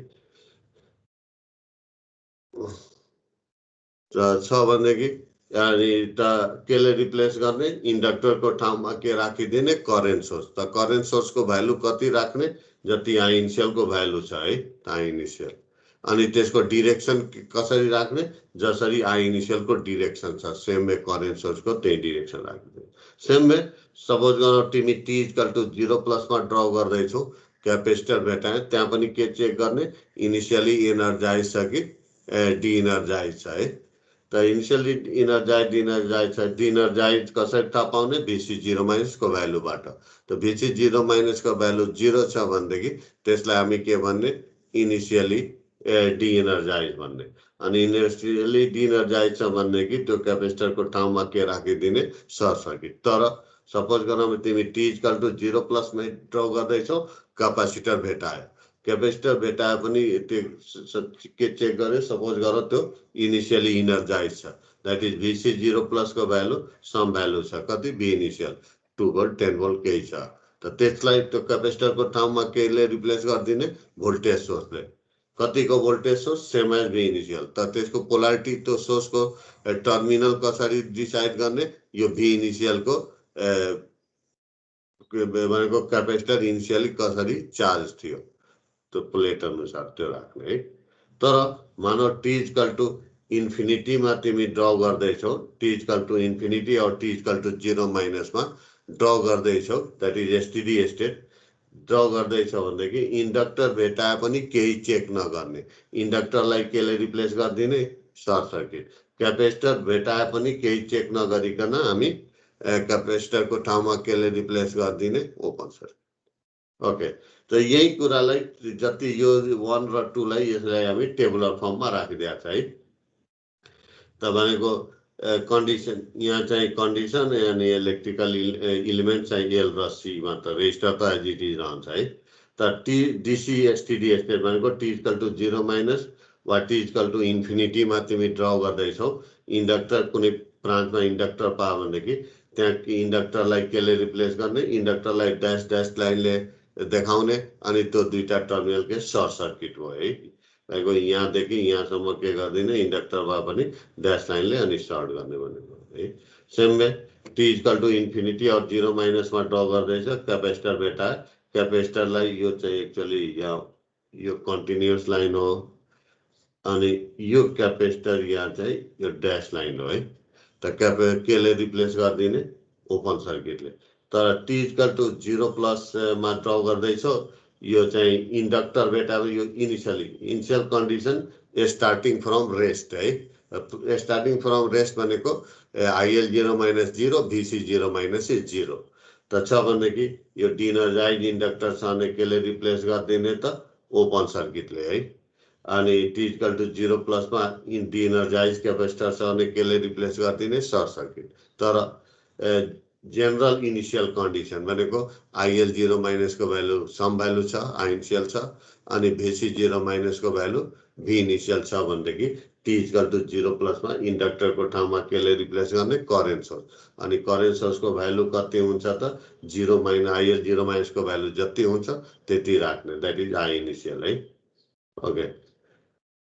छ भनेदेखि यानी त केले रिप्लेस गर्ने इन्डक्टरको ठाउँमा के राखिदिने करेन्ट सोर्स। त करेन्ट सोर्सको भ्यालु कति राख्ने जति I इनिसियलको भ्यालु छ है I इनिसियल। अनि त्यसको डिरेक्सन कसरी राख्ने जसरी I इनिसियलको डिरेक्सन छ सेम वे करेन्ट सोर्सको त्यही डिरेक्सन राख्ने। सेम वे सपोज गर तिमी t इक्वल टु 0 प्लसमा ड्र गर्दैछौ क्यापेसिटर भेटाए त्यहाँ पनि के चेक गर्ने इनिसियली इनर्जाइज छ कि डिइनर्जाइज छ है। त इनिसियली इनर्जाइज डिइनर्जाइज कसरी थाहा पाउने VC0 माइनसको भ्यालुबाट। त VC0 माइनसको भ्यालु 0 छ भनेदेखि त्यसलाई हामी के भन्ने इनिसियली डिइनर्जाइज भन्ने। अनि इनिसियली डिइनर्जाइज छ भनेदेखि त्यो क्यापेसिटरको ठाउँमा के राखिदिने सर्ट सर्किट। तर सपोज गरौँ तिमी t इक्वल टु 0 प्लसमा ड्र गर्दैछौ क्यापेसिटर भेटायो। क्यापेसिटर भेटाए पनि त्यो के चेक गरे सपोज गर त्यो इनिसियली इनर्जाइज छ द्याट इज VC0 प्लसको भ्यालु सम भ्यालु छ कति B इनिसियल 2 भोल्ट 10 भोल्ट केही छ। त त्यसलाई त्यो क्यापेसिटरको ठाउँमा केले रिप्लेस गरिदिने भोल्टेज सोर्सले। कतिको voltage source same as B initial. त त्यसको पोलारिटी त्यो सोर्सको टर्मिनल कसरी डिसाइड गर्ने यो B इनिसियलको भनेको क्यापेसिटर इनिसियली कसरी चार्ज थियो त्यो प्लेट अनुसार त्यो राख्ने है। तर मानौ t इक्वल टु इन्फिनिटीमा तिमी ड्र गर्दैछौ t इक्वल टु इन्फिनिटी और t इक्वल टु 0 माइनसमा ड्र गर्दैछौ that is steady state draw गर्दैछौ भनेदेखि इन्डक्टर भेटाए पनि केही चेक नगर्ने इन्डक्टरलाई केले रिप्लेस गरिदिने सर्ट सर्किट। क्यापेसिटर भेटाए पनि केही चेक नगरिकन हामी क्यापेसिटरको ठाउँमा केले रिप्लेस गरिदिने ओपन सर्किट। ओके त यही कुरालाई जति यो 1 र 2 लाई यसलाई हामी टेबुलर फर्ममा राखिदिएको छ है। त भनेको कन्डिसन यहाँ चाहिँ कन्डिसन अनि इलेक्ट्रिकल इलिमेन्ट चाहिँ L र C मा त रेजिस्टर त एज इट इज रहन्छ है। त DC स्टेडी स्टेट भनेको t इक्वल टु 0 माइनस वा t इक्वल टु इन्फिनिटीमा तिमी ड्र गर्दैछौ इन्डक्टर कुनै ब्रान्चमा इन्डक्टर पायो भनेदेखि त्यहाँ इन्डक्टरलाई केले रिप्लेस गर्ने इन्डक्टरलाई ड्यास ड्यास लाइनले देखाउने अनि त्यो दुईटा टर्मिनल के सर्ट सर्किट भयो है। तपाईँको यहाँदेखि यहाँसम्म के गरिदिने इन्डक्टरमा पनि ड्यास लाइनले अनि सर्ट गर्ने भनेको है। Same way t equal to infinity और 0 माइनसमा ड्र गर्दैछ क्यापेसिटर बेटा। क्यापेसिटरलाई यो चाहिँ एक्चुअली यहाँ यो कन्टिन्युअस लाइन हो अनि यो क्यापेसिटर यहाँ चाहिँ यो ड्यास लाइन हो है। त केले रिप्लेस गरिदिने ओपन सर्किटले। तर टी इक्वल टु 0 प्लसमा ड्र गर्दैछौ यो चाहिँ इन्डक्टर बेटा यो initial condition starting from rest है। स्टार्टिङ फ्रम रेस्ट भनेको आइएल 0 माइनस 0 भिसी 0 माइनस 0 त छ भनेदेखि यो डिएनर्जाइज इन्डक्टरसँग केले रिप्लेस गरिदिने त ओपन सर्किटले है। अनि टी इक्वल टु 0 प्लसमा डिएनर्जाइज क्यापेसिटरसँग केले रिप्लेस गरिदिने सर्ट सर्किट। तर जेनरल इनिसियल कन्डिसन भनेको आइएल 0 माइनसको भ्यालु सम भ्यालु छ आई इनिसियल छ अनि भिसी 0 माइनसको भ्यालु भी इनिसियल छ भनेदेखि टी इक्वल टु 0 प्लसमा इन्डक्टरको ठाउँमा केले रिप्लेस गर्ने करेन्ट सोर्स अनि करेन्ट सोर्सको भ्यालु कति हुन्छ त 0 माइनस आइएल 0 माइनसको भ्यालु जति हुन्छ त्यति राख्ने दैट इज आई इनिसियल है। ओके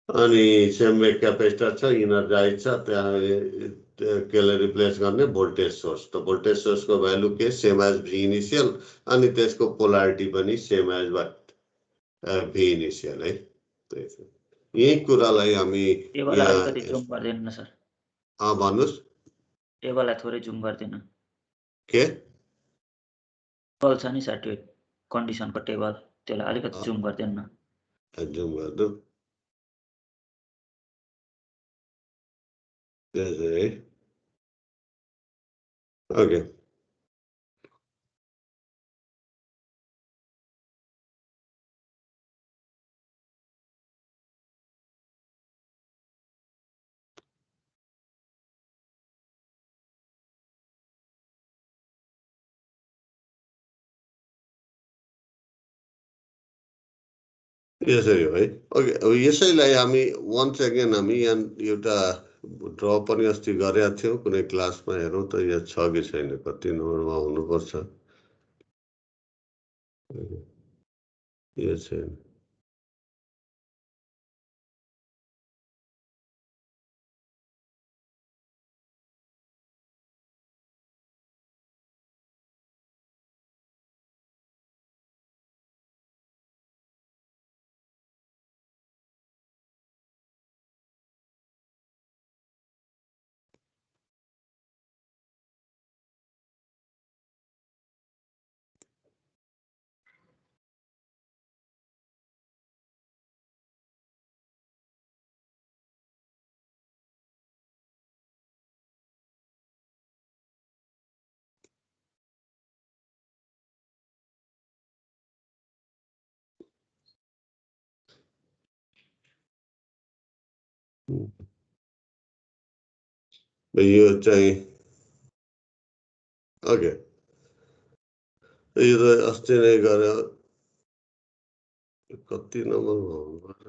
अनि सेम वे क्यापेसिटर छ इनर्जाइज छ त्यहाँ केले रिप्लेस गर्ने भोल्टेज सोर्स त भोल्टेज सोर्सको भ्यालु के सेम एज भी इनिसियल अनि त्यसको पोलारिटी पनि same as what V initial है। यही कुरालाई हामी टेबललाई अलिकति जुम गर्दिनु न सर। भन्नुस् टेबललाई थोरै जुम गर्दिनु। के टेबल छ नि सर त्यो कन्डिसनको टेबल त्यसलाई अलिकति जुम गर्दिनु न। जुम गर्दु है। ओके यसरी हो है। ओके अब यसैलाई हामी वन्स अगेन हामी यहाँ एउटा ड्र पनि अस्ति गरेका थियौँ कुनै क्लासमा हेरौँ त यहाँ छ कि छैन कति नम्बरमा हुनुपर्छ यो छैन। यो चाहिँ ओके यो त अस्ति नै गर्यो कति नम्बरमा हुनुपर्छ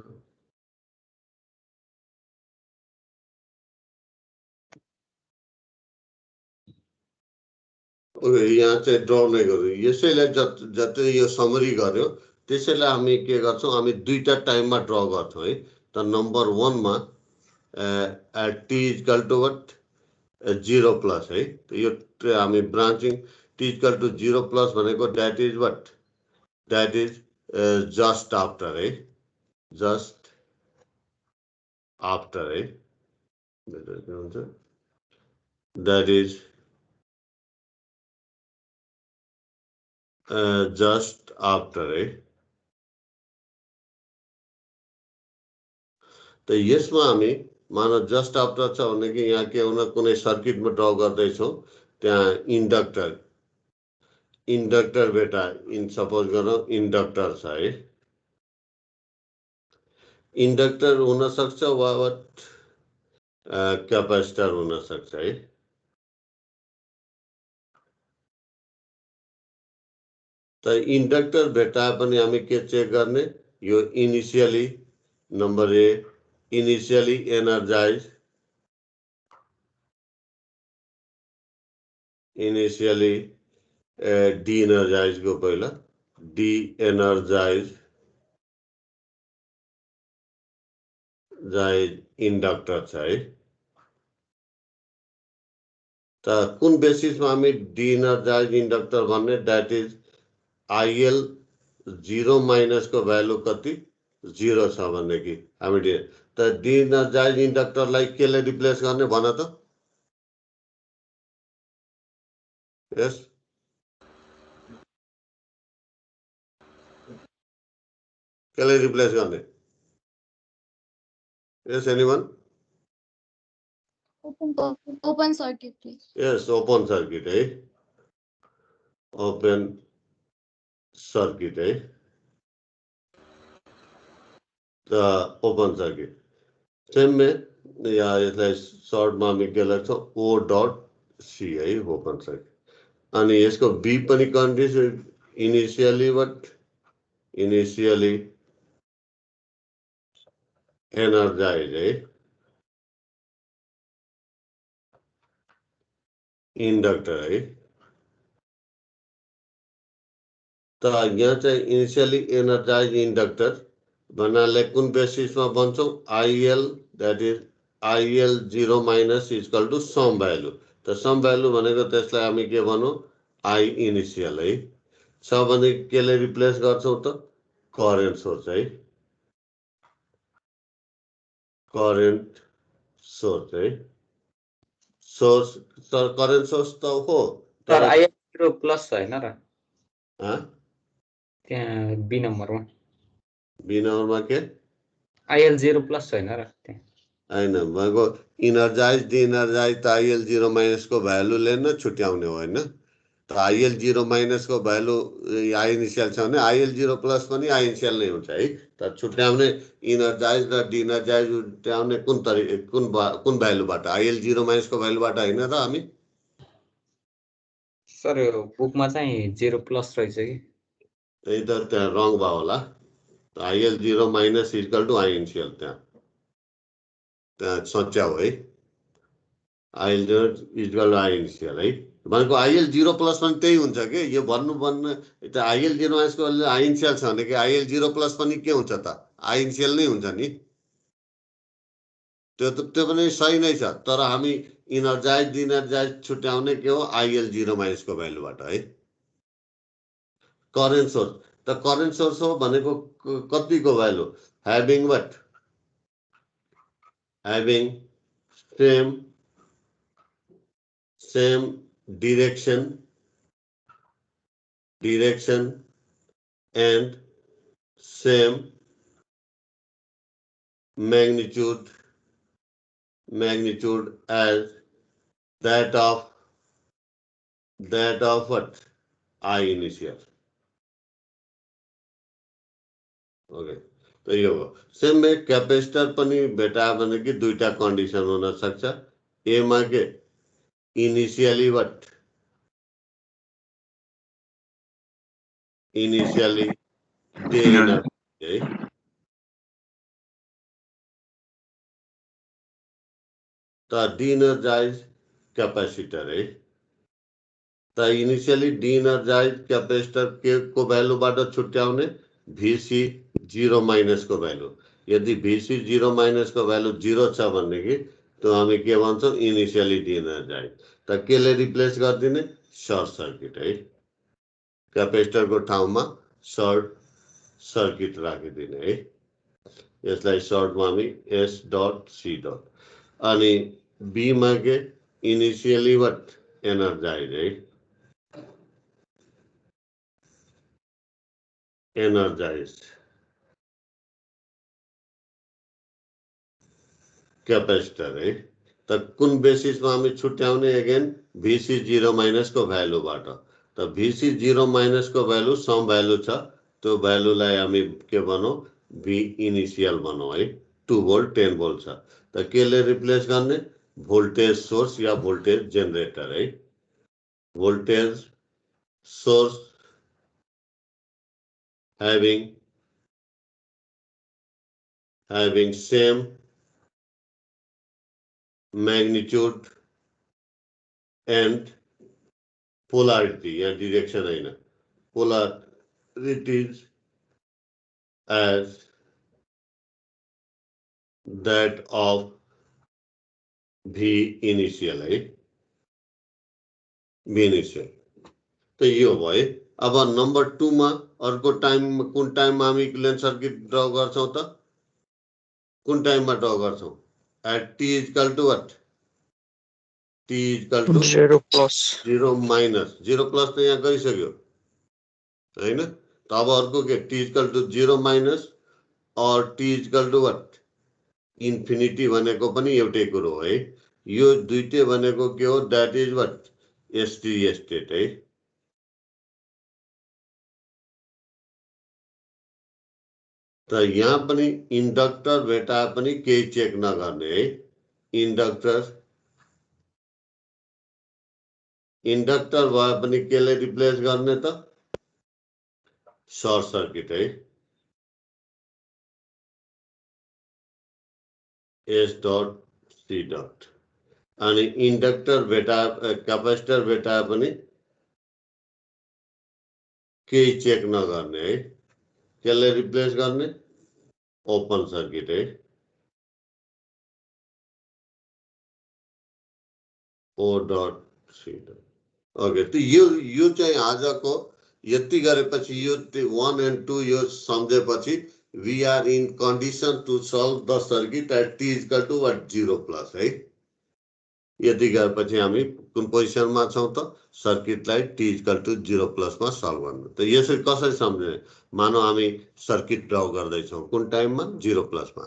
ओके यहाँ चाहिँ ड्र नै गर्यो। यसैलाई जति यो समरी गर्यो त्यसैलाई हामी के गर्छौँ हामी दुईटा टाइममा ड्र गर्छौँ है। त नम्बर 1 मा t equal to what 0 plus है। यो हामी branching t equal to 0 plus भनेको that is what that is just after है जस्ट आफ्टर है के हुन्छ द्याट इज जस्ट आफ्टर है। त यसमा हामी मानव जस्ट आफ्टर छ भनेदेखि यहाँ के हुन कुनै सर्किटमा ड्र गर्दैछौँ त्यहाँ इन्डक्टर बेटा सपोज गरौँ इन्डक्टर छ है। इन्डक्टर हुन सक्छ वा क्यापेसिटर हुन सक्छ है। त इन्डक्टर भेट्दा पनि हामी के चेक गर्ने यो इनिसियली नम्बर ए इनिशियली energized initially de-energized को पहिला de-energized इन्डक्टर छ है। त कुन बेसिसमा हामी डिइनर्जाइज इन्डक्टर भन्ने, द्याट इज आइएल 0 माइनस को भ्यालु कति 0 छ भनेदेखि हामी त डिइनर्जाइज इन्डक्टरलाई केले रिप्लेस गर्ने भन त? यस केले रिप्लेस गर्ने? Yes anyone? Open circuit, please. Yes open circuit है, ओपन सर्किट है। त ओपन सर्किट सेम में या यसलाई सर्टमा हामी के लेख्छौँ ओ डट सी है, ओपन सर्किट। अनि यसको बी पनि कन्डिसन इनिशियली एनर्जाइज है इन्डक्टर है। त यहाँ चाहिँ इनिशियली एनर्जाइज इन्डक्टर भन्नाले कुन बेसिसमा भन्छौँ? IL that is IL 0 minus equal to some value. त सम भ्यालु भनेको त्यसलाई हामी के भनौँ? आई इनिशियल है। छ भने केले रिप्लेस गर्छौँ त? करेन्ट सोर्स है, करेन्ट सोर्स है। सोर्स त करेन्ट सोर्स त हो तर आइएल 0 प्लस छैन र त्यहाँ बी नम्बरमा? बी नम्बरमा के आइएल 0 प्लस छैन र त्यहाँ? होइन भएको इनर्जाइज डिइनर्जाइज त आइएल 0 माइनस को भ्यालुले नै छुट्याउने हो होइन? त आइएल 0 माइनस को भ्यालु आई इनिशियल छ भने आइएल 0 प्लस पनि आई इनिशियल नै हुन्छ है। त छुट्याउने इनर्जाइज र डिइनर्जाइज छुट्याउने कुन भ्यालुबाट? आइएल 0 माइनस को भ्यालुबाट होइन र हामी? सर यो बुकमा चाहिँ 0 प्लस रहेछ कि? त्यही त त्यहाँ रङ भयो होला। IL 0 minus equal to I initial त्यहाँ सच्याउ है। IL 0 equal to I initial है भनेको आइएल 0 प्लस पनि त्यही हुन्छ कि? यो भन्नु आइएल 0 माइनसको आई इनिशियल छ भने कि आइएल 0 प्लस पनि के हुन्छ त? आई इनिशियल नै हुन्छ नि। त्यो पनि सही नै छ, तर हामी इनर्जाइज डिइनर्जाइज छुट्याउने के हो? आइएल 0 माइनसको भ्यालुबाट है। करेन्ट सोर्स त करेन्ट सोर्स हो भनेको कतिको value? Having what? Having same direction and same magnitude as that of what? I initial. Okay. तो यो हो। सेम में क्यापेसिटर पनि भेटायो भने कि दुईटा कन्डिसन हुन सक्छ। एमा के इनिशियली what? इनिशियली डिइनर्जाइज है। त डिइनर्जाइज क्यापेसिटर है। त इनिशियली डिइनर्जाइज क्यापेसिटर के को भ्यालुबाट छुट्याउने? VC 0 माइनस को भ्यालु। यदि VC 0 माइनस को भ्यालु 0 छ भनेदेखि त हामी के भन्छौँ? इनिशियली डिइनर्जाइज। त केले रिप्लेस गरिदिने? सर्ट सर्किट है। क्यापेसिटर को ठाउँमा सर्ट सर्किट राखिदिने है। यसलाई सर्टमा हामी S डट C डट। अनि बी मा के इनिशियली वाट? एनर्जाइज है। एनर्जाइज क्यापेसिटर है। त कुन बेसिसमा हामी छुट्याउने? अगेन VC 0 माइनस को भ्यालुबाट। त VC 0 माइनस को भ्यालु सम भ्यालु छ, त्यो भ्यालुलाई हामी के भनौँ? V इनिशियल भनौँ है। 2 भोल्ट 10 भोल्ट छ। त केले रिप्लेस गर्ने? भोल्टेज सोर्स या भोल्टेज जेनरेटर है। Voltage source having same magnitude and polarity yeah direction होइन, polarities as that of V initial है V initial तो यो भयो अब नम्बर 2 मा अर्को टाइम कुन टाइममा हामी इक्विभ्यालेन्ट सर्किट ड्रा गर्छौं त कुन टाइममा ड्रा गर्छौं at t is equal to what t is equal to 0 plus 0 minus 0 plus त यहाँ गरिसक्यो हैन त अब अर्को के t is equal to 0 minus or t is equal to what infinity भनेको पनि एउटै कुरो है यो दुईटै भनेको के हो that is what steady state है त यहाँ पनि इन्डक्टर भेटाए पनि केही चेक नगर्ने है इन्डक्टर भए पनि केले रिप्लेस गर्ने त सर्ट सर्किट है S dot C dot अनि इन्डक्टर भेटाए क्यापेसिटर भेटाए पनि केही चेक नगर्ने है केले रिप्लेस गर्ने ओपन सर्किट है O dot C dot okay त यो चाहिँ आजको यति गरेपछि यो 1 and 2 यो सम्झेपछि we are in condition to solve the circuit at t is equal to what 0 plus है यति गरेपछि हामी कुन पोजिसनमा छौं त सर्किटलाई t is equal to 0 plus मा सल्भ गर्नु त यसरी कसरी सम्झने मानौ हामी सर्किट ड्रा गर्दै छौं कुन टाइममा 0 प्लस मा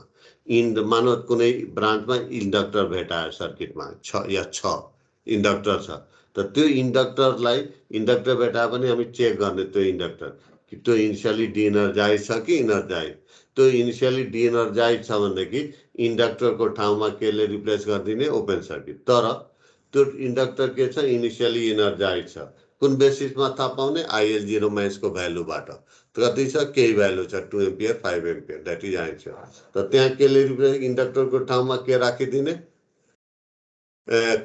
मानौ कुनै ब्रान्चमा इन्डक्टर भेटायो सर्किटमा 6 या 6 इन्डक्टर छ त त्यो इन्डक्टर भेटाए पनि हामी चेक गर्ने त्यो इन्डक्टर कि त्यो इनिशियली डिएनर्जाइज छ कि इनर्जाइज त्यो इनिशियली डिएनर्जाइज छ भनेदेखि इन्डक्टरको ठाउँमा केले रिप्लेस गरिदिने ओपन सर्किट तर त्यो इन्डक्टर के छ इनिशियली इनर्जाइज छ कुन बेसिसमा थाहा पाउने IL0 माइनस को भ्यालुबाट कति छ केही भ्यालु छ 2 ampere 5 ampere that is answer त त्यहाँ केले रिप्लेस इन्डक्टरको ठाउँमा के राखिदिने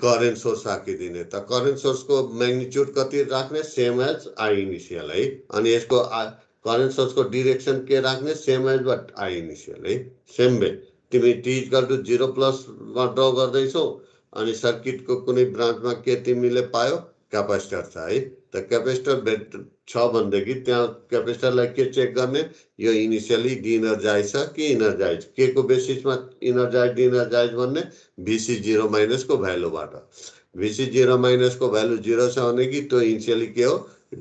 करेन्ट सोर्स राखिदिने त करेन्ट सोर्सको म्याग्निट्युड कति राख्ने सेम एज I इनिशियल है अनि यसको करेन्ट सोर्सको डाइरेक्सन के राख्ने same as what I initial है सेम वे तिमी t इक्वल टु 0 प्लस मा ड्रा गर्दै छौ अनि सर्किटको कुनै ब्रान्चमा के तिमीले पायो क्यापेसिटर छ है त क्यापेसिटर छ भन्देखि त्यहाँ क्यापेसिटरलाई के चेक गर्ने यो इनिशियली डिएनर्जाइज छ कि इनर्जाइज के को बेसिसमा इनर्जाइज डिएनर्जाइज भन्ने Vc0 माइनस को भ्यालुबाट Vc0 माइनस को भ्यालु 0 छ भने कि त्यो इनिशियली के हो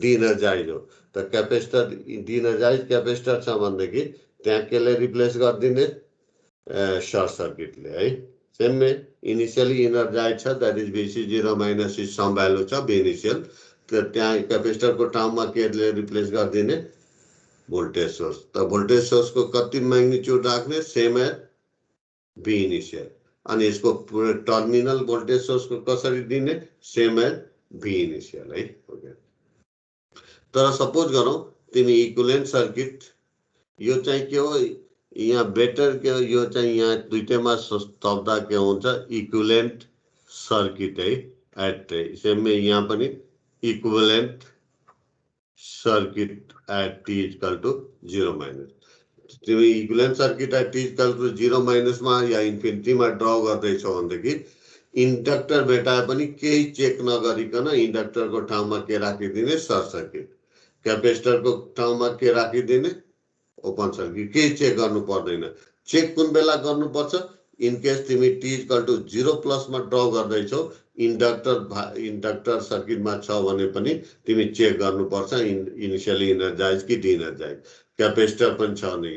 डिएनर्जाइज हो त क्यापेसिटर डिएनर्जाइज क्यापेसिटर छ भन्देखि त्यहाँ केले रिप्लेस गर्दिने शॉर्ट सर्किटले है सेम में इनिशियली इनर्जाइज छ that is Vc0 minus is some value छ B इनिशियल त त्यहाँ क्यापेसिटरको ठाउँमा केले रिप्लेस गर्दिने भोल्टेज सोर्स त भोल्टेज सोर्सको कति म्याग्निट्युड राख्ने सेम एज B इनिशियल अनि यसको टर्मिनल भोल्टेज सोर्सको कसरी दिने सेम एज B इनिशियल है ओके तर सपोज गरौँ तिमी इक्विभ्यालेन्ट सर्किट यो चाहिँ के हो यहाँ बेटर के हो यो चाहिँ यहाँ दुईटैमा तब्दा के हुन्छ इक्विभ्यालेन्ट सर्किट है एट सेम में यहाँ पनि equivalent circuit at t equal to 0 minus तिमी equivalent circuit at t equal to 0 minus मा या इन्फिनिटी मा ड्रा गर्दै छौ भनेदेखि इन्डक्टर भेटाए पनि केही चेक नगरिकन इन्डक्टरको ठाउँमा के राखिदिने सर्ट सर्किट क्यापेसिटरको ठाउँमा के राखिदिने ओपन सर्किट केही चेक गर्नु पर्दैन चेक कुन बेला गर्नुपर्छ इन केस तिमी t इक्वल टु 0 प्लस मा ड्रा गर्दै छौ इन्डक्टर सर्किटमा छ भने पनि तिमी चेक गर्नुपर्छ इनिशियली इनर्जाइज कि डिएनर्जाइज क्यापेसिटर पनि छ भने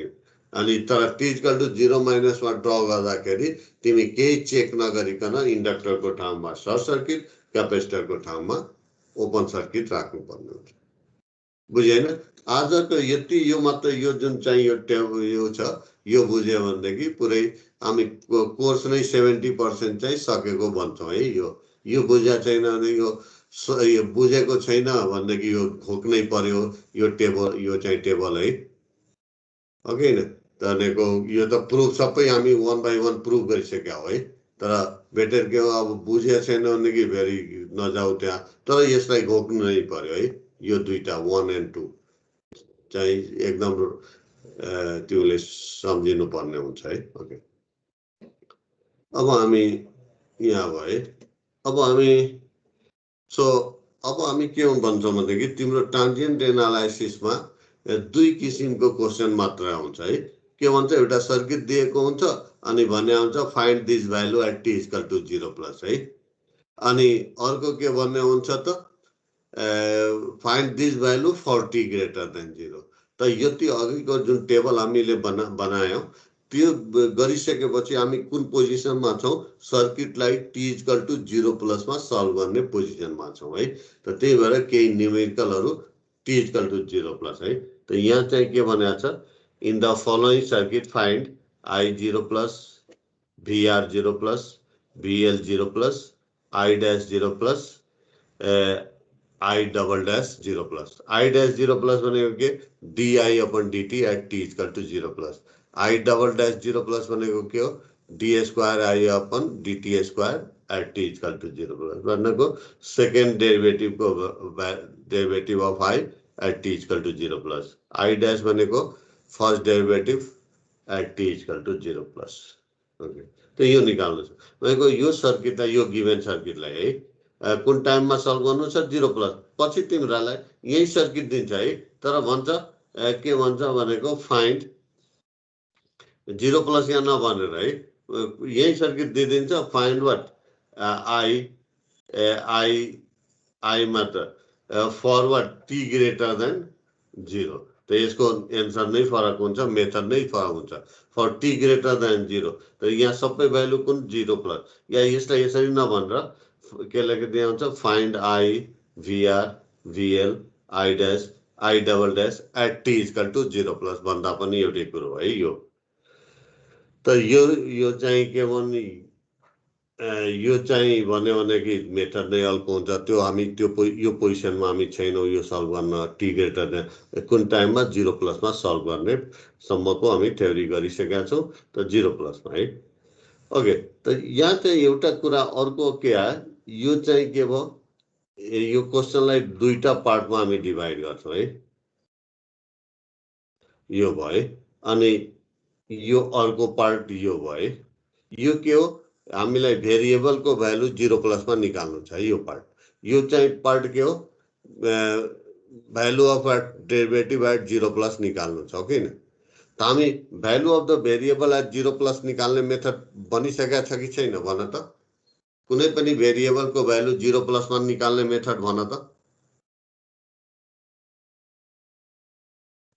अनि तर t इक्वल टु 0 माइनस मा ड्रा गर्दाखेरि तिमी केही चेक नगरिकन इन्डक्टरको ठाउँमा सर्ट सर्किट क्यापेसिटरको ठाउँमा ओपन सर्किट राख्नु पर्ने हुन्छ बुझेन आजको यति यो मात्र यो जुन चाहिँ यो छ यो बुझ्यो भनेदेखि पुरै हामी कोर्स नै 70% चाहिँ सकेको भन्छौं है यो बुझ्या छैन भने यो बुझेको छैन भनेदेखि यो खोक्नै पर्यो यो टेबल यो चाहिँ टेबल है ओके न तनेको यो त प्रुफ सबै हामी 1 बाइ 1 प्रुफ गरिसक्या हो है तर बेटर के हो अब बुझ्या छैन भनेदेखि फेरि नजाऊ त्यहाँ तर यसलाई घोक्नु नै पर्यो है यो दुईटा 1 and 2 चाहिँ एकदम त्योले सम्झिनु पर्ने हुन्छ है ओके अब हामी यहाँ भए अब हामी के भन्छौँ भनेदेखि तिम्रो ट्रान्जिएन्ट एनालाइसिसमा दुई किसिमको क्वेसन मात्र आउँछ है। के भन्छ, एउटा सर्किट दिएको हुन्छ अनि भन्ने आउँछ find this value at T equal to 0+ है। अनि अर्को के भन्ने हुन्छ त find this value for t greater than 0। त यति अघिको जुन टेबल हामीले बनायौँ त्यो गरिसकेपछि हामी कुन पोजिसनमा छौँ, सर्किटलाई टी इक्वल टु 0+ मा सल्भ गर्ने पोजिसनमा छौँ है। त त्यही भएर केही न्युमेरिकलहरू टी इक्वल टु 0+ है। त यहाँ चाहिँ के भनेको छ, in the following circuit find I 0+, VR 0+, VL 0+, I dash 0+, I double dash 0+। I dash 0+ भनेको के, dI upon dt at T equal to 0+। I double dash 0+ भनेको के हो, d square I upon dt square at T equal to 0+ भनेको second derivative of I at T equal to 0+। I dash भनेको first derivative at T equal to 0+। Okay, त यो निकाल्नु छ भनेको यो सर्किटलाई, यो गिभेन सर्किटलाई है कुन टाइममा सल्भ गर्नु छ, 0+। पछि तिमीहरूलाई यही सर्किट दिन्छ है, तर भन्छ के भन्छ भनेको फाइन्ड 0+ यहाँ नभनेर है, यही सर्किट दिइदिन्छ फाइन्ड वाट आई मात्र for what t greater than 0। त यसको एन्सर नै फरक हुन्छ, मेथड नै फरक हुन्छ। फर टी ग्रेटर देन 0 त यहाँ सबै भ्यालु कुन 0+, या यसलाई यसरी नभनेर के लेखिदिएको हुन्छ, find I VR VL I dash I double dash at T equal to 0+ भन्दा पनि एउटै कुरो है यो। त यो चाहिँ के भन्ने, यो चाहिँ भन्यो भने कि मेथड नै अर्को हुन्छ। त्यो हामी यो पोजिसनमा हामी छैनौँ यो सल्भ गर्न, टी ग्रेटर देन कुन टाइममा 0+ मा सल्भ गर्ने सम्मको हामी थ्योरी गरिसकेका छौँ, त 0+ मा है। ओके, त यहाँ चाहिँ एउटा कुरा अर्को के आयो, यो चाहिँ के भयो, यो क्वेसनलाई दुईटा पार्टमा हामी डिभाइड गर्छौँ है, यो भयो। अनि यो अर्को पार्ट यो भयो। यो के हो, हामीलाई भेरिएबलको भ्यालु 0+ मा निकाल्नु छ है। यो पार्ट, यो चाहिँ पार्ट के हो, भ्यालु अफ डेरिभेटिभ एट 0+ निकाल्नु छ किन। त हामी value of the variable at 0+ निकाल्ने मेथड बनिसकेका छ कि छैन भन त। कुनै पनि भेरिएबलको भ्यालु 0+ मा निकाल्ने मेथड भन त।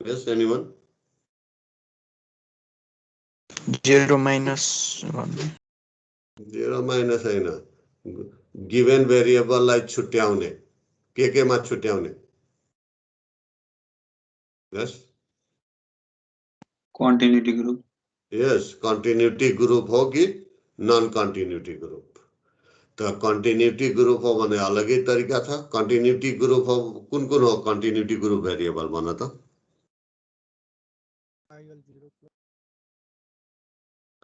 यस एनीवन? 0 माइनस 0 माइनस होइन, गिभेन भेरिएबललाई छुट्याउने, के मा छुट्याउने। यस, कन्टिन्युटी ग्रुप। यस, कन्टिन्युटी ग्रुप हो कि नन कन्टिन्युटी ग्रुप। त कन्टिन्युटी ग्रुप हो भने अलगै तरिका छ। कन्टिन्युटी ग्रुप हो, कुन कुन हो कन्टिन्युटी ग्रुप भेरिएबल भन त।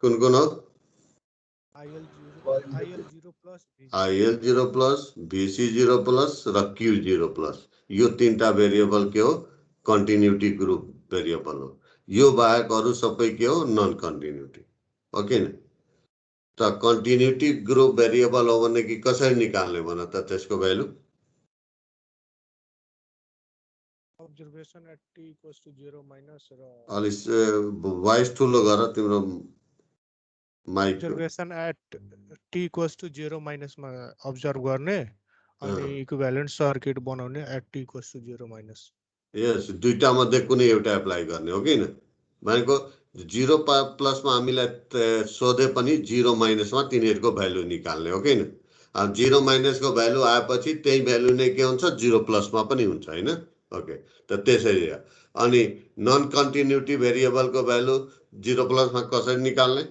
कुन कुन हो, आइएल 0+, भिसी 0+ र क्यू 0+। यो तीनटा भेरिएबल के हो, कन्टिन्युटी ग्रुप भेरिएबल हो। यो बाहेक अरू सबै के हो, नन कन्टिन्युटी हो किन। त कन्टिन्युटी ग्रुप भेरिएबल हो भने कि कसरी निकाल्ने भन त त्यसको value. observation at t equals to 0 minus voice ठुलो गर तिम्रो mic. observation at t equals to 0 minus मा observe गर्ने अनि इक्विभ्यालेन्ट सर्किट बनाउने at t equals to 0 minus। यस, दुईटा मध्ये कुनै एउटा एप्लाई गर्ने हो किन भनेको। 0+ मा हामीलाई सोधे पनि 0 माइनस मा तिनीहरूको भ्यालु निकाल्ने हो किन। अब 0 माइनस को भ्यालु आएपछि त्यही भ्यालु नै के हुन्छ, 0+ मा पनि हुन्छ हैन। ओके, त त्यसरी। अनि नन कन्टिन्युटी भेरिएबलको भ्यालु 0+ मा कसरी निकाल्ने।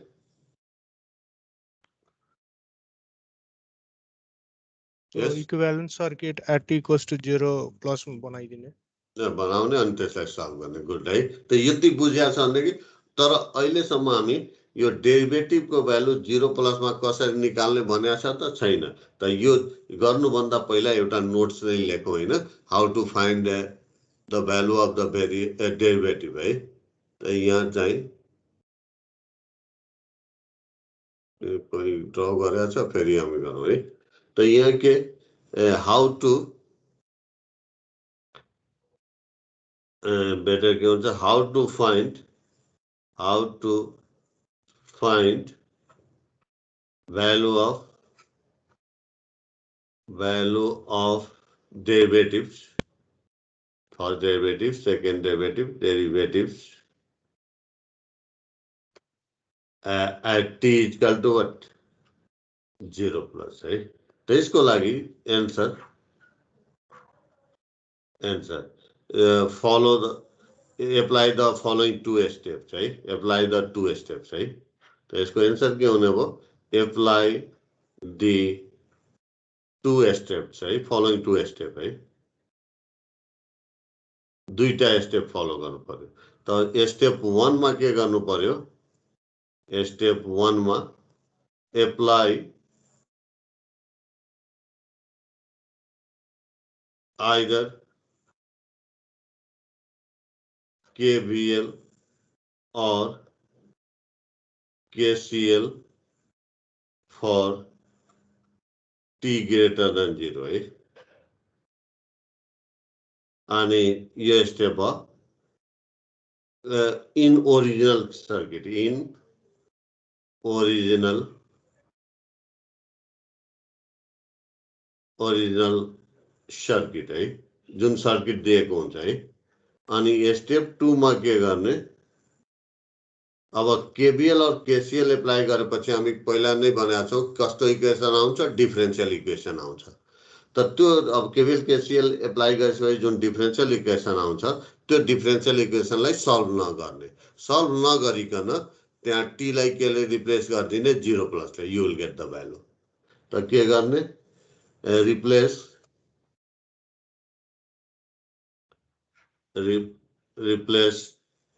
Equivalent circuit at t equals to 0+ बनाइदिने, बनाउने अनि त्यसलाई सल्भ गर्ने। गुड है। त यति बुझिया छ भनेदेखि, तर अहिलेसम्म हामी यो डेरिभेटिभको भ्यालु 0+ मा कसरी निकाल्ने भनेको छ त छैन। त यो गर्नुभन्दा पहिला एउटा नोट्स नै लेखौँ होइन, how to find the value of the derivative है। त यहाँ चाहिँ कोही ड्र गरेको छ फेरि हामी गरौँ है। त यहाँ के हाउ टु बेटर के हुन्छ how to find value of derivatives for derivatives, second derivative, derivatives at t is equal to what? 0 plus, right? तो इसको लागि answer follow the apply the following two steps, right? Apply the two steps, right? तो इसको answer के होने वो apply the two steps, right? Following two steps, right? दुईटा step follow गर्नु पर्यो। त स्टेप 1 मा के गर्नु पर्यो? स्टेप 1 मा apply either KVL or KCL for t greater than 0 है। अनि यो स्टेप हो in original circuit, original circuit है, जुन सर्किट दिएको हुन्छ है। अनि स्टेप 2 मा के गर्ने? अब केबीएल और केसीएल एप्लाई गरेपछि हामी पहिला नै भनेका छौं कस्तो इक्वेसन आउँछ? डिफरेन्शियल इक्वेसन आउँछ। त त्यो अब केबीएल केसीएल एप्लाई गरेपछि जुन डिफरेन्शियल इक्वेसन आउँछ त्यो डिफरेन्शियल इक्वेसनलाई सल्भ नगरिकन त्यहाँ टी लाई केले रिप्लेस गर्दिने 0 प्लस ले, you will get the value. त के गर्ने? replace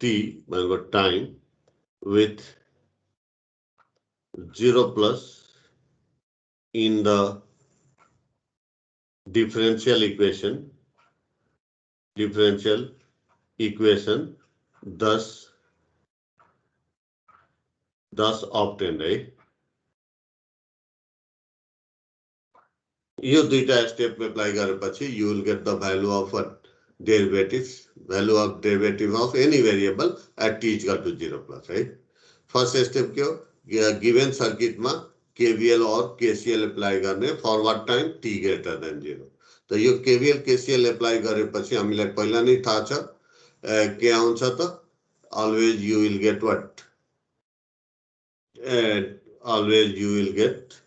t भनेको time with 0 plus in the differential equation thus obtained है। यो दुईटा स्टेप एप्लाई गरेपछि you will get the value of what? Value of derivative of any variable at t is equal to 0 plus, right? First step के हो? Given circuit में KVL और KCL apply गर्ने for what time? t greater than 0। त यो KVL KCL apply गरेपछि हामीलाई पहिला नै थाहा छ के आउँछ त? always you will get what? always you will get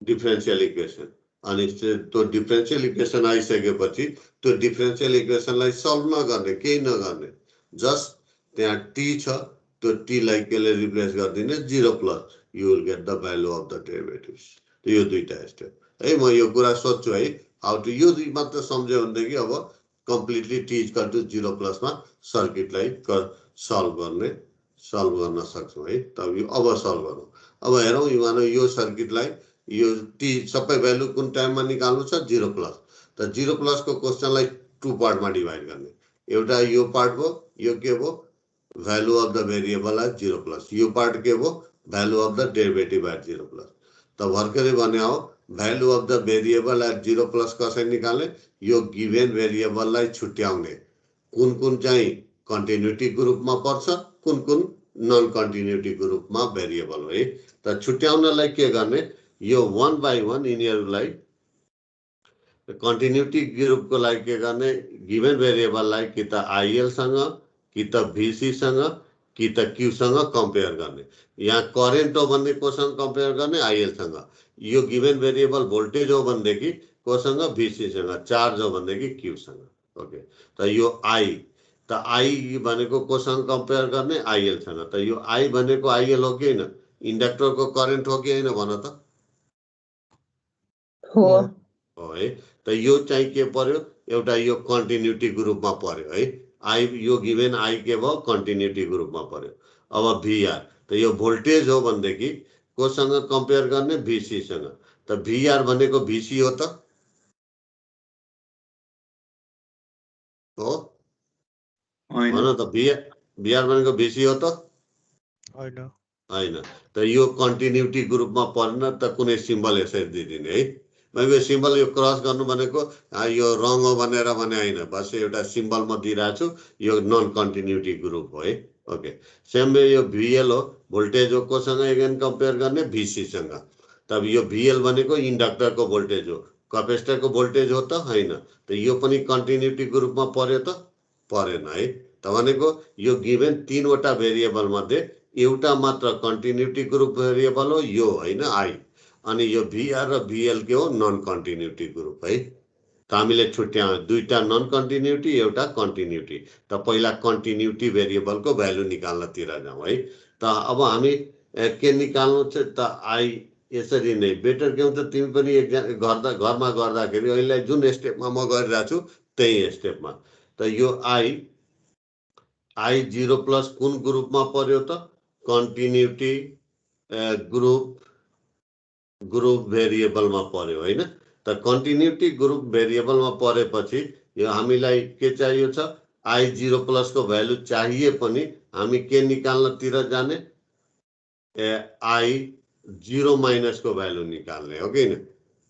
differential equation। अनि त्यो डिफरेन्शियल इक्वेसन आइसकेपछि त्यो डिफरेन्शियल इक्वेसनलाई सल्भ नगर्ने, केही नगर्ने, जस्ट त्यहाँ टी छ त्यो टी लाई केले रिप्लेस गर्दिने 0 plus, you will get the value of the derivatives. यो दुईटा स्टेप है। म यो कुरा सोध्छु है हाउ टु, यो दुई मात्र सम्झ्यो भनेदेखि अब completely t is equal to 0 plus मा सर्किटलाई सल्भ गर्न सक्छौं है। त अब सल्भ गरौँ। अब हेरौँ यो सर्किटलाई यो टी सबै भ्यालु कुन टाइममा निकाल्नु छ? 0 प्लस। त 0 प्लस को क्वेशनलाई 2 पार्टमा डिभाइड गर्ने। एउटा यो पार्ट भयो, यो के भयो? Value of the variable at 0 plus. यो पार्ट के भयो? Value of the derivative at 0 plus. त भर्खरै भने हो value of the variable at 0 plus कसरी निकाल्ने? यो गिभन भेरिएबललाई छुट्याउने कुन चाहिँ कन्टिन्युटी ग्रुपमा पर्छ, कुन नन कन्टिन्युटी ग्रुपमा भेरिएबल है। त छुट्याउनलाई के गर्ने? यो 1 by 1 यिनीहरुलाई कन्टिन्युटी ग्रुपको लागि के गर्ने? गिभन भेरिएबललाई कि त आईएल सँग, कि त भीसी सँग, कि त क्यू सँग कम्पेयर गर्ने। यहाँ करेन्ट हो भन्ने कोसँग कम्पेयर गर्ने? आईएल सँग। यो गिभन भेरिएबल भोल्टेज हो भन्देखि कोसँग? भीसी सँग। चार्ज हो भन्देखि क्यू सँग। ओके। त यो आई, त आई भनेको कोसँग कम्पेयर गर्ने? आईएल सँग। त यो आई भनेको आईएल हो कि हैन? इन्डक्टरको करेन्ट हो कि हैन भन त? हो है। त यो चाहिँ के पर्यो? एउटा यो कन्टिन्युटी ग्रुपमा पर्यो है। आई यो गिभन आई के भयो? कन्टिन्युटी ग्रुपमा पर्यो। अब भिआर, त यो भोल्टेज हो भन्देखि कोसँग कम्पेयर गर्ने? भीसी सँग। त भिआर भनेको भीसी हो त? हो भन त, भिआर भनेको भीसी हो त? होइन। होइन त यो कन्टिन्युटी ग्रुपमा परेन त कुनै सिम्बल यसरी दिदिने है। मैले सिम्बल यो क्रस गर्नु भनेको यो रङ हो भनेर भने होइन, बस एउटा सिम्बल म दिइरहेको छु, यो नन कन्टिन्युटी ग्रुप हो है। ओके, सेम वे यो भिएल हो, भोल्टेज हो कोसँग एगेन कम्पेयर गर्ने भिसीसँग। तब यो भिएल भनेको इन्डक्टरको भोल्टेज हो, कपेसिटरको भोल्टेज हो त होइन, त यो पनि कन्टिन्युटी ग्रुपमा पर्यो त परेन है। त भनेको यो गिभेन 3 वटा भेरिएबल मध्ये एउटा मात्र कन्टिन्युटी ग्रुप भेरिएबल हो यो होइन आई, अनि यो भिआर र भिएल के हो नन कन्टिन्युटी ग्रुप है। त हामीले छुट्यायौँ दुईटा नन कन्टिन्युटी एउटा कन्टिन्युटी। त पहिला कन्टिन्युटी भेरिएबलको भ्यालु निकाल्नतिर जाउँ है। त अब हामी के निकाल्नु छ त आई यसरी नै बेटर के हुन्छ, तिमी पनि एकजना घरमा गर्दाखेरि अहिले जुन स्टेपमा म गरिरहेको छु त्यही स्टेपमा। त यो आई 0 प्लस कुन ग्रुपमा पर्यो त कन्टिन्युटी ग्रुप भेरिएबलमा पर्यो होइन। त कन्टिन्युटी ग्रुप भेरिएबलमा परेपछि यो हामीलाई के चाहियो छ, आई 0 प्लसको भ्यालु चाहिए पनि हामी के निकाल्नतिर जाने, आई 0 माइनसको भ्यालु निकाल्ने हो कि न।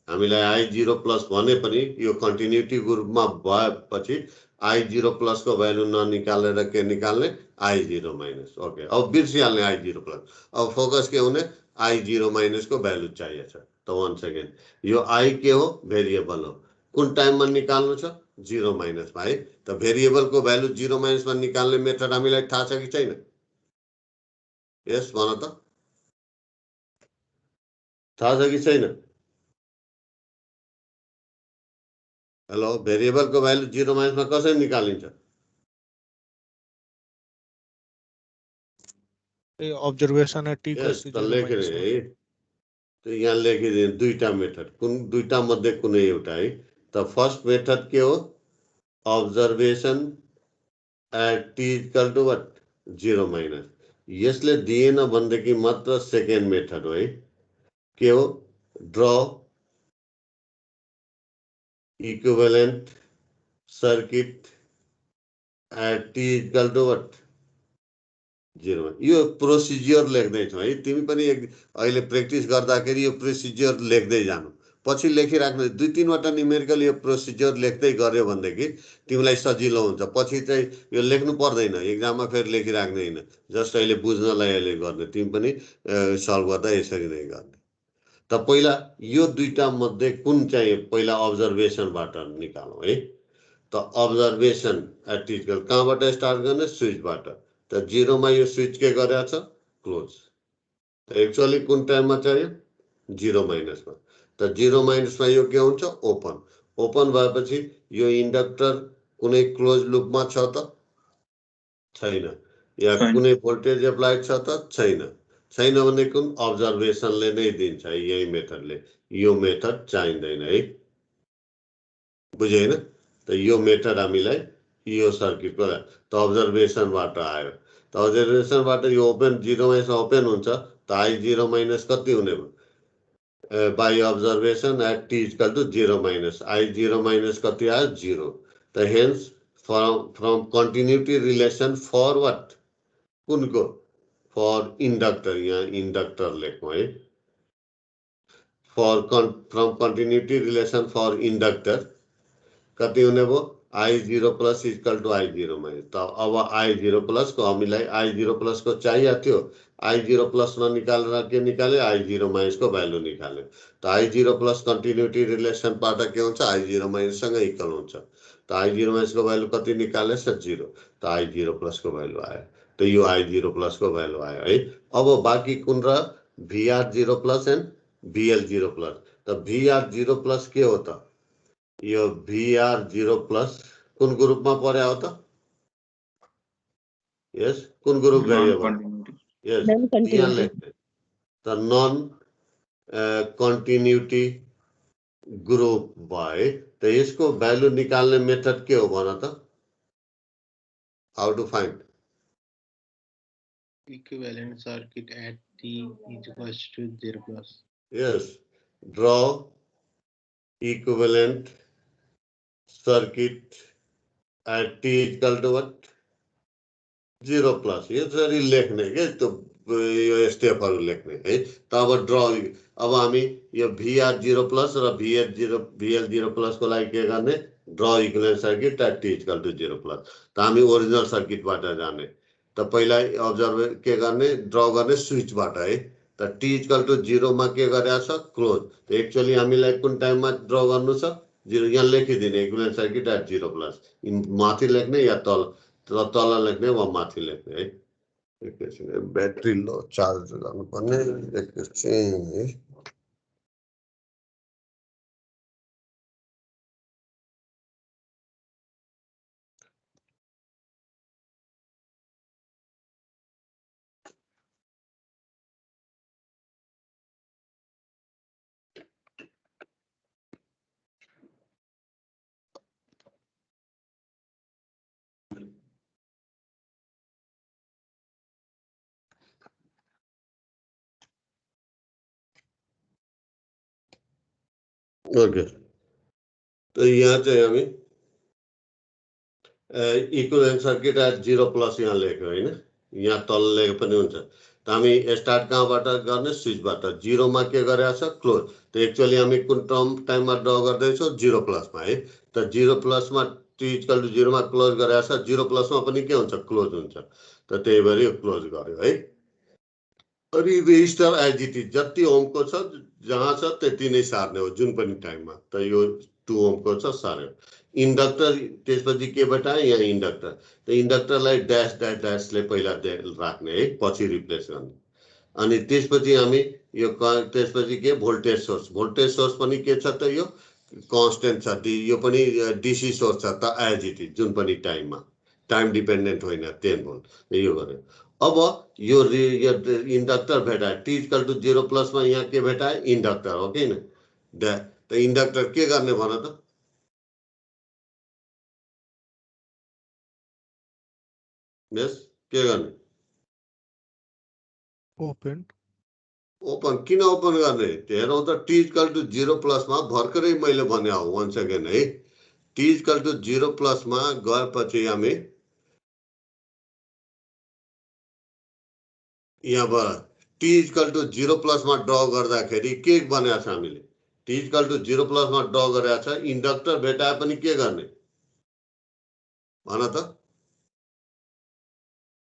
हामीलाई आई 0 प्लस भने पनि यो कन्टिन्युटी ग्रुपमा भएपछि आई 0 प्लसको भ्यालु ननिकालेर के निकाल्ने, आई 0 माइनस। ओके, अब बिर्सिहाल्ने आई 0 प्लस। अब फोकस के हुने, आई 0 माइनसको भ्यालु चाहिएको छ। त वान सेकेन्ड, यो आई के हो भेरिएबल हो, कुन टाइममा निकाल्नु छ 0 माइनसमा है। त भेरिएबलको भ्यालु 0 माइनसमा निकाल्ने मेथड हामीलाई थाहा छ कि छैन? यस भन त, थाहा छ कि छैन? हेलो, भेरिएबलको भ्यालु 0 माइनसमा कसरी निकालिन्छ? ऑब्जर्वेशन है टी यस, टू त 0 लेख्ने माइनस है। त यहाँ लेखिदिने दुईटा मेथड, कुन दुईटा मध्ये कुनै एउटा है। त फर्स्ट मेथड के हो, observation at T equal to what 0 minus. यसले दिएन भनेदेखि मात्र सेकेन्ड मेथड हो है, के हो draw equivalent circuit at T equal to what 0। यो प्रोसिजर लेख्दैछौँ है, तिमी पनि अहिले प्र्याक्टिस गर्दाखेरि यो प्रोसिजर लेख्दै जानु, पछि लेखिराख्नु। 2-3 वटा न्युमेरिकल यो प्रोसिजर लेख्दै गऱ्यो भनेदेखि तिमीलाई सजिलो हुन्छ, पछि चाहिँ यो लेख्नु पर्दैन, एक्जाममा फेरि लेखिराख्ने होइन, जस्ट अहिले बुझ्नलाई अहिले गर्ने, तिमी पनि सल्भ गर्दा यसरी नै गर्ने। त पहिला यो दुईटा मध्ये कुन चाहिँ पहिला अब्जर्भेसनबाट निकालौँ है। त अब्जर्भेसन एट इक्वल कहाँबाट स्टार्ट गर्ने, स्विचबाट। त 0 मा यो स्विच के गरेको छ, क्लोज। त एक्चुअली कुन टाइममा चाहियो 0 माइनसमा। त 0 माइनसमा यो के हुन्छ, ओपन। ओपन भएपछि यो इन्डक्टर कुनै क्लोज लुपमा छ त छैन, या कुनै भोल्टेज एप्लाइड छ त छैन। छैन भने कुन अब्जर्भेसनले नै दिन्छ है, यही मेथडले। यो मेथड चाहिँदैन है, बुझेन? त यो मेथड हामीलाई यो सर्किटको त अब्जर्भेसनबाट आयो। त अब्जर्भेसनबाट यो ओपन 0 माइनस ओपन हुन्छ, त आई 0 माइनस कति हुने भयो, by observation at T equal to 0 minus, I 0 minus कति आयो 0। त hence from continuity relation for what, कुनको, फर इन्डक्टर, यहाँ इन्डक्टर लेखौँ है, from continuity relation for inductor कति हुने भयो, I 0 plus equal to I 0 minus. त अब आई 0 प्लसको हामीलाई आई 0 प्लसको चाहिएको थियो, आई 0 प्लस ननिकालेर के निकाल्यो, आई 0 माइनसको भ्यालु निकाल्यो। त आई 0 प्लस कन्टिन्युटी रिलेसनबाट के हुन्छ, आई 0 माइनससँग इक्वल हुन्छ। त आई 0 माइनसको भ्यालु कति निकालेछ 0, त आई 0 प्लसको भ्यालु आयो। त यो आई 0 प्लसको भ्यालु आयो है। अब बाँकी कुन र भिआर 0 प्लस एन्ड भिएल 0 प्लस। त भिआर 0 प्लस के हो त, यो भिआर 0 प्लस कुन ग्रुपमा पर्या हो त, यस कुन ग्रुप भेरिएबल, यस यहाँ लेख्ने। त नन कन्टिन्युटी ग्रुप भए त यसको भ्यालु निकाल्ने मेथड के हो भन त, how to find equivalent circuit at t is equals to 0 plus. Yes, draw equivalent circuit at T equal to what 0 plus, यसरी लेख्ने के, त्यो यो स्टेपहरू लेख्ने है। त अब ड्र अब हामी यो भिआर 0 प्लस र भिएल 0 प्लसको लागि के गर्ने, draw equivalent circuit at T equal to 0 plus. त हामी ओरिजिनल सर्किटबाट जाने, त पहिला अब्जर्भ के गर्ने, ड्र गर्ने स्विचबाट है। त टी इक्वल टु 0 मा के गरेको छ, क्लोज। त एक्चुअली हामीलाई कुन टाइममा ड्र गर्नु छ, 0 यहाँ लेखिदिने इक्विभ्यालेन्ट सर्किट एट 0 प्लस, माथि लेख्ने या तल लेख्ने वा माथि लेख्ने है। एकैछिन ब्याट्री लो चार्ज गर्नुपर्ने, एकैछिन है। ओके, तो यहाँ चाहिँ हामी इक्विभ्यालेन्ट सर्किट एट 0 प्लस यहाँ लेख्यो होइन, यहाँ तल लेखे पनि हुन्छ। त हामी स्टार्ट कहाँबाट गर्ने, स्विचबाट। 0 मा के गरेको छ, क्लोज। त एक्चुअली हामी कुन टाइममा ड्र गर्दैछौँ, 0 प्लसमा है। त 0 प्लसमा टी इक्वल टु 0 मा क्लोज गरेको छ, 0 प्लसमा पनि के हुन्छ, क्लोज हुन्छ। त त्यही भएर यो क्लोज गर्यो है। अनि रेजिस्टर एजिटी जति ओमको छ, जहाँ छ त्यति नै सार्ने हो जुन पनि टाइममा। त यो 2 ओमको छ, सार्यो। इन्डक्टर त्यसपछि के भेटायो, यहाँ इन्डक्टर। त इन्डक्टरलाई ड्यास ड्यास ड्यासले पहिला राख्ने है, पछि रिप्लेस गर्ने। अनि त्यसपछि हामी यो त्यसपछि के, भोल्टेज सोर्स पनि के छ त, यो कन्स्टेन्ट छ। यो पनि डिसी सोर्स छ त, एजिटी जुन पनि टाइममा, टाइम डिपेन्डेन्ट होइन, 10 भोल्ट। यो गर्यो। अब यो इन्डक्टर भेटायो, टी इक्वल टु 0 प्लसमा यहाँ के भेटायो, इन्डक्टर हो कि न। त इन्डक्टर के गर्ने भन त, यस के गर्ने, ओपन ओपन। किन ओपन गर्ने, हेरौँ त। टी इक्वल टु 0 प्लसमा भर्खरै मैले भने हो, 1 सेकेन्ड है। टी इक्वल टु 0 प्लसमा गएपछि हामी यहाँबाट टी इक्वल टु 0 प्लसमा ड्र गर्दाखेरि के भनेको छ हामीले, टी इक्वल टु 0 प्लसमा ड्र गरेको छ, इन्डक्टर भेटाए पनि के गर्ने भन त,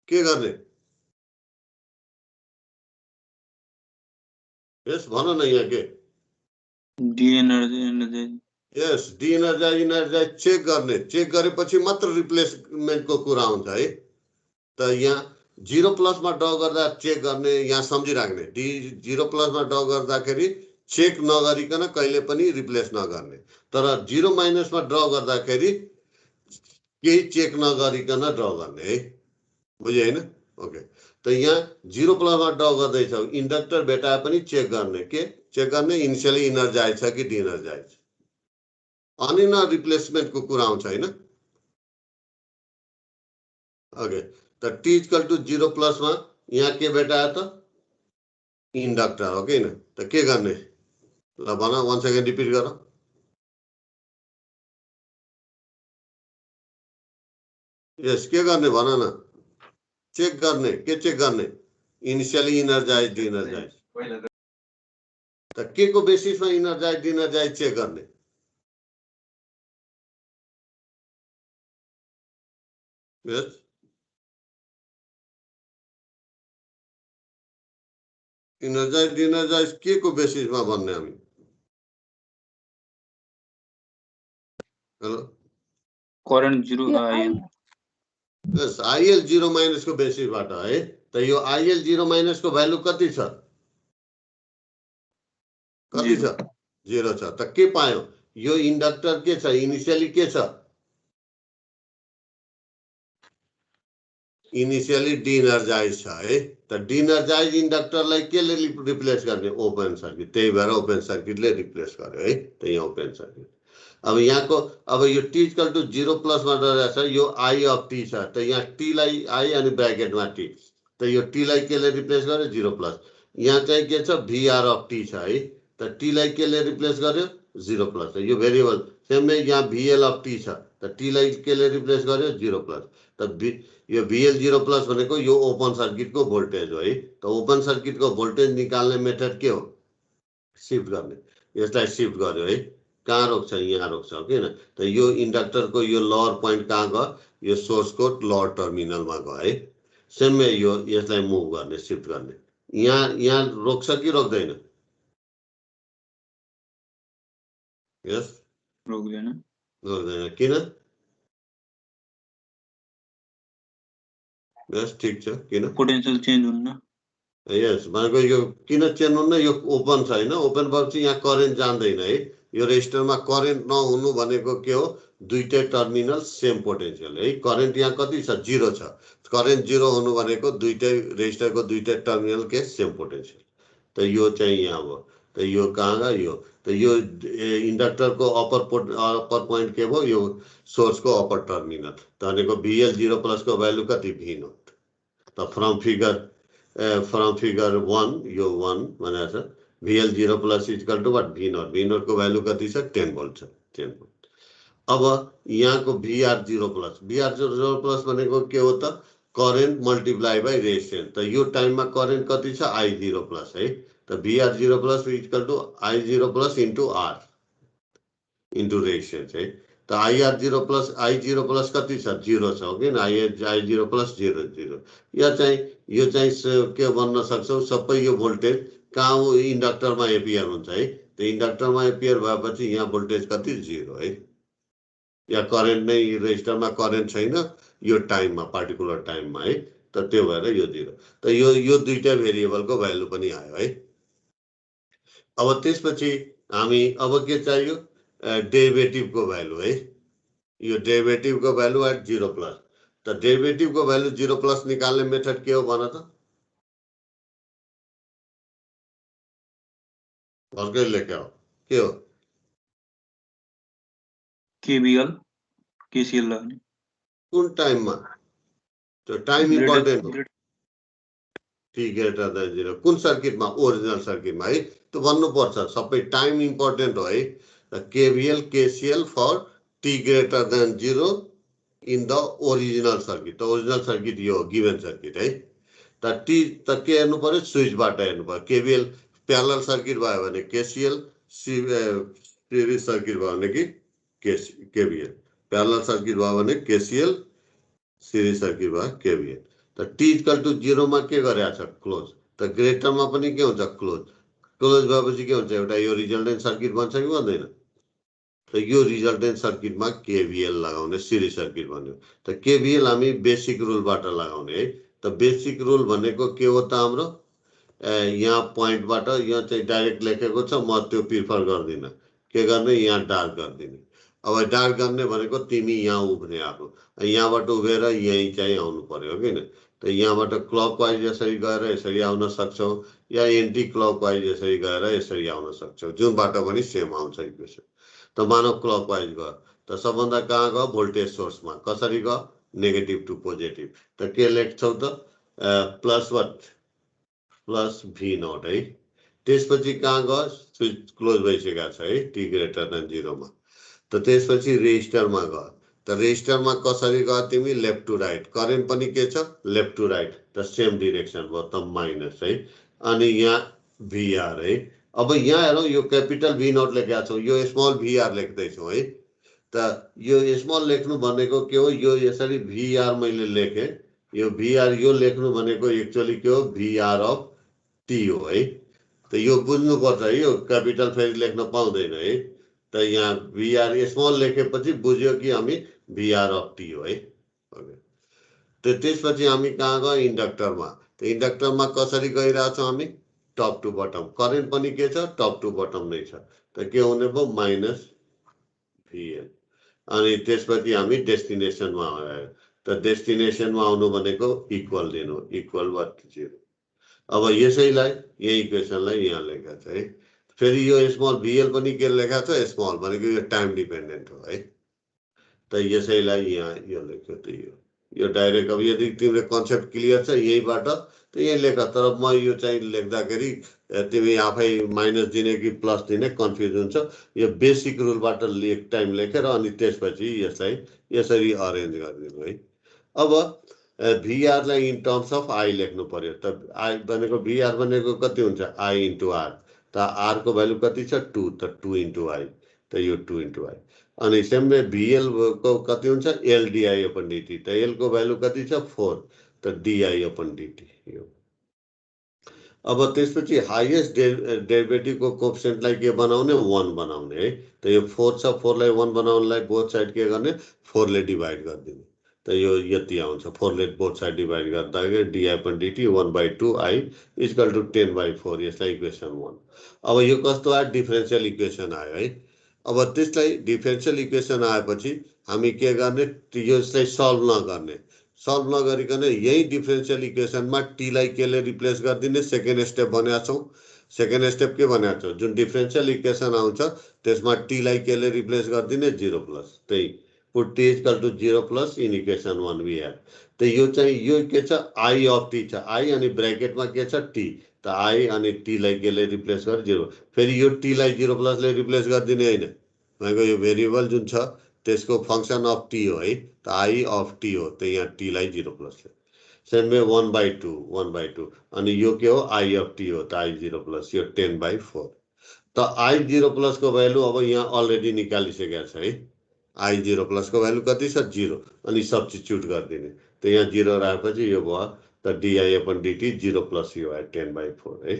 के गर्ने, यस भन न यहाँ के, यस डिएनर्जाइज चेक गर्ने। चेक गरेपछि मात्र रिप्लेसमेन्टको कुरा हुन्छ है। त यहाँ 0 प्लसमा ड्र गर्दा चेक गर्ने, यहाँ सम्झिराख्ने। 0 प्लसमा ड्र गर्दाखेरि चेक नगरिकन कहिले पनि रिप्लेस नगर्ने। तर 0 माइनसमा ड्र गर्दाखेरि केही चेक नगरिकन ड्र गर्ने है, बुझ्यो होइन। ओके, त यहाँ 0 प्लसमा ड्र गर्दैछौ, इन्डक्टर भेटाए पनि चेक गर्ने। के चेक गर्ने, इनिसियली इनर्जाइज छ कि डिएनर्जाइज, अनि न रिप्लेसमेन्टको कुरा आउँछ होइन। ओके, त टी इक्वल टु 0 प्लसमा यहाँ के भेटायो त, इन्डक्टर हो कि न। त के गर्ने, ल भन, 1 सेकेन्ड रिपिट गर। यस के गर्ने भन न, चेक गर्ने। के चेक गर्ने, इनिसियली इनर्जाइज डिएनर्जाइज। त के को बेसिसमा इनर्जाइज डिएनर्जाइज चेक गर्ने, यस इनर्जाइज डिएनर्जाइज के को बेसिसमा भन्ने हामी, हेलो करेन्ट 0 आइएल, यस आइएल 0 माइनसको बेसिसबाट है। त यो आइएल 0 माइनसको भ्यालु कति छ, कति छ, 0 छ। त के पायो, यो इन्डक्टर के छ, इनिसियली के छ, इनिसियली डिएनर्जाइज छ है। त डिएनर्जाइज इन्डक्टरलाई केले रिप्लेस गर्ने, ओपन सर्किट। त्यही भएर ओपन सर्किटले रिप्लेस गर्यो है। त यहाँ ओपन सर्किट। अब यहाँको अब यो टी इक्वल टु 0 प्लसमा रहेछ, यो आई अफ टी छ। त यहाँ टी लाई आई अनि ब्र्याकेटमा टी। त यो टी लाई केले रिप्लेस गर्यो, 0 प्लस। यहाँ चाहिँ के छ, भिआर अफ टी छ है। त टी लाई केले रिप्लेस गर्यो, 0 प्लस। यो भेरिएबल सेममै यहाँ भिएल अफ टी छ त टीलाई केले रिप्लेस गर्यो 0 प्लस त यो भिएल 0 प्लस भनेको यो ओपन सर्किटको भोल्टेज हो है त ओपन सर्किटको भोल्टेज निकाल्ने मेथड के हो शिफ्ट गर्ने यसलाई शिफ्ट गर्यो है कहाँ रोक्छ यहाँ रोक्छ किन त यो इन्डक्टरको यो लोअर पोइन्ट कहाँ गयो यो सोर्सको लोअर टर्मिनलमा गयो है सेममै यो यसलाई मुभ गर्ने शिफ्ट गर्ने यहाँ रोक्छ कि रोक्दैन यस रोक्दैन रोक्दैन किन यस ठिक छ किन पोटेन्शियल चेन्ज हुन्न यस भनेको यो किन चेन्ज हुन्न यो ओपन छ हैन ओपन भएपछि यहाँ करेन्ट जाँदैन है यो रेजिस्टरमा करेन्ट नहुनु भनेको के हो दुईटै टर्मिनल सेम पोटेन्शियल है करेन्ट यहाँ कति छ 0 छ करेन्ट 0 हुनु भनेको दुईटै रेजिस्टरको दुईटै टर्मिनल के सेम पोटेन्शियल त यो चाहिँ यहाँ हो त यो कहाँ गयो यो त यो इन्डक्टरको अपर पोइन्ट के भयो यो सोर्सको अपर टर्मिनल त भनेको भिएल 0 प्लस को भ्यालु कति भी नोट त फ्रम फिगर 1 यो 1 भनेको छ VL 0 plus equal to what V naught को भ्यालु कति छ 10 भोल्ट छ 10 भोल्ट अब यहाँको भिआर 0 प्लस भनेको के हो त करेन्ट मल्टिप्लाई बाई रेजिस्टेन्स त यो टाइममा करेन्ट कति छ आई 0 प्लस है त VR 0 plus equal to I 0 plus into R into resistance है त आइआर 0 प्लस कति छ 0 छ हो कि आई 0 प्लस 0 यो चाहिँ के भन्न सक्छौ सबै यो भोल्टेज कहाँ हो इन्डक्टरमा एपियर हुन्छ है त इन्डक्टरमा एपियर भएपछि यहाँ भोल्टेज कति 0 है या करेन्ट नै रेजिस्टरमा करेन्ट छैन यो टाइममा पार्टिकुलर टाइममा है त त्यो भएर यो 0 त यो दुईटा भेरिएबलको भ्यालु पनि आयो है अब त्यसपछि हामी अब के चाहियो डेरिभेटिभको भ्यालु है यो डेरिभेटिभको भ्यालु एट 0 प्लस त डेरिभेटिभको भ्यालु 0 प्लस निकाल्ने मेथड के हो भन त अर्कै लेख्या हो के हो केबीएल केसीएल लाग्ने कुन टाइममा त्यो टाइम इम्पोर्टेन्ट हो टी ग्रेटर देन 0 कुन सर्किटमा ओरिजिनल सर्किटमा है त्यो भन्नुपर्छ सबै टाइम इम्पोर्टेन्ट हो है त KVL KCL for t greater than 0 in the original circuit त ओरिजिनल सर्किट यो गिवन सर्किट है त टी त के हेर्नु पर्यो स्विचबाट हेर्नु पर्यो केवीएल प्यारलल सर्किट भयो भने केसीएल सिरिज सर्किट भयो भने कि केवीएल प्यारलल सर्किट भयो भने केसीएल सिरिज सर्किट भयो केवीएल त टी इक्वल टु 0 मा के गरेको छ क्लोज त ग्रेटरमा पनि के हुन्छ क्लोज भएपछि के हुन्छ एउटा यो रिजल्टेन्ट सर्किट बन्छ कि बन्दैन त यो रिजल्टेन्ट सर्किटमा केवीएल लगाउने सिरिज सर्किट भन्यो त केवीएल हामी बेसिक रुलबाट लगाउने है त बेसिक रुल भनेको के हो त हाम्रो यहाँ पोइन्टबाट यहाँ चाहिँ डाइरेक्ट लेखेको छ म त्यो प्रिफर गर्दिन के गर्ने यहाँ डार्क गर्दिने अब डार्क गर्ने भनेको तिमी यहाँ उभिने आफू यहाँबाट उभेर यही चाहिँ आउनु पर्यो किन त यहाँबाट क्लकवाइज यसरी गएर यसरी आउन सक्छौ या एन्टी क्लकवाइज यसरी गएर यसरी आउन सक्छौ जुन बाटो पनि सेम आउँछ इक्वेसन त मानव क्लकवाइज गयो त सबभन्दा कहाँ गयो भोल्टेज सोर्समा कसरी गयो नेगेटिभ टु पोजिटिभ त के लेख्छौ त प्लस भी नोट है त्यसपछि कहाँ गयो स्विच क्लोज भइसकेको छ है टी ग्रेटर देन 0 मा त त्यसपछि रेजिस्टरमा गयो त रेजिस्टरमा कसरी गयो तिमी लेफ्ट टु राइट करेन्ट पनि के छ लेफ्ट टु राइट त सेम डिरेक्सन भयो त माइनस है अनि यहाँ भिआर है अब यहाँ हेरौँ यो क्यापिटल भी नोट लेखेका छौँ यो स्मल भिआर लेख्दैछौँ है त यो स्मल लेख्नु भनेको के हो यो यसरी भिआर मैले लेखेँ यो भिआर यो लेख्नु भनेको एक्चुअली के हो भिआर अफ टी हो है त यो बुझ्नुपर्छ है यो क्यापिटल फेरि लेख्न पाउँदैन है त यहाँ भिआर स्मल लेखेपछि बुझ्यो कि हामी भिआर अफ टी हो है त त्यसपछि हामी कहाँ गयो इन्डक्टरमा त इन्डक्टरमा कसरी गइरहेछौँ हामी टप टु बटम करेन्ट पनि के छ टप टु बटम नै छ त के हुने भयो माइनस भिएल अनि त्यसपछि हामी डेस्टिनेसनमा आयो त डेस्टिनेसनमा आउनु भनेको इक्वल दिनु इक्वल वाट 0 अब यसैलाई यही इक्वेसनलाई यहाँ लेखा छ है फेरि यो स्मल भिएल पनि के लेखा छ स्मल भनेको यो टाइम डिपेन्डेन्ट हो है त यसैलाई यहाँ यो लेख्यो त यो डाइरेक्ट अब यदि तिम्रो कन्सेप्ट क्लियर छ यहीबाट त यही लेख तर म यो चाहिँ लेख्दाखेरि तिमी आफै माइनस दिने कि प्लस दिने कन्फ्युज हुन्छ। यो बेसिक रुलबाट एक टाइम लेखेर अनि त्यसपछि यसलाई यसरी अरेन्ज गरिदिनु है। अब भिआरलाई इन टर्म्स अफ आई लेख्नु पर्यो। त आई भनेको भिआर भनेको कति हुन्छ आई इन्टु आर। त आरको भ्यालु कति छ 2, त 2 इन्टु आई, त यो 2 इन्टु आई। अनि सेमवे भिएल को कति हुन्छ एलडिआई अपन डिटी, त एल को भ्यालु कति छ 4, त डिआई अपन डिटी यो। अब त्यसपछि हाइएस्ट डेरिभेटिभको कोएफिसिएन्टलाई के बनाउने 1 बनाउने है। त यो 4 छ, 4 लाई 1 बनाउनलाई बोथ साइड के गर्ने 4 ले डिभाइड गरिदिने। त यो यति आउँछ 4 ले बोथ साइड डिभाइड गर्दाखेरि dI upon dt 1/2 I equal to 10/4। यसलाई इक्वेसन 1। अब यो कस्तो आयो डिफरेन्शियल इक्वेसन आयो है। अब त्यसलाई डिफरेन्शियल इक्वेसन आएपछि हामी के गर्ने यसलाई सल्भ नगर्ने, सल्भ नगरिकन यही डिफरेन्शियल इक्वेसनमा टी लाई केले रिप्लेस गरिदिने। सेकेन्ड स्टेप भनेको छौँ। सेकेन्ड स्टेप के भनेको छ जुन डिफरेन्शियल इक्वेसन आउँछ त्यसमा टी लाई केले रिप्लेस गरिदिने 0 प्लस। त्यही put t equal to 0 plus in equation 1 we have. त यो चाहिँ यो के छ आई अफ टी छ। आई अनि ब्र्याकेटमा के छ टी, त आई अनि टी लाई केले रिप्लेस गरे 0। फेरि यो टी लाई 0 प्लसले रिप्लेस गरिदिने होइन, भनेको यो भेरिएबल जुन छ त्यसको फंक्सन अफ टी हो है। त आई अफ टी हो, त यहाँ टी लाई 0 प्लसले सेमवे 1/2 अनि यो के हो आई अफ टी हो, त आई 0 प्लस यो 10/4। त आई 0 प्लस को भ्यालु अब यहाँ अलरेडी निकालिसकेको छ है। आई 0 प्लस को भ्यालु कति छ 0 अनि सब्स्टिट्युट गरिदिने। त यहाँ 0 राखेपछि यो भयो, त डिआई अपन डिटी 0 प्लस यो आयो 10/4 है।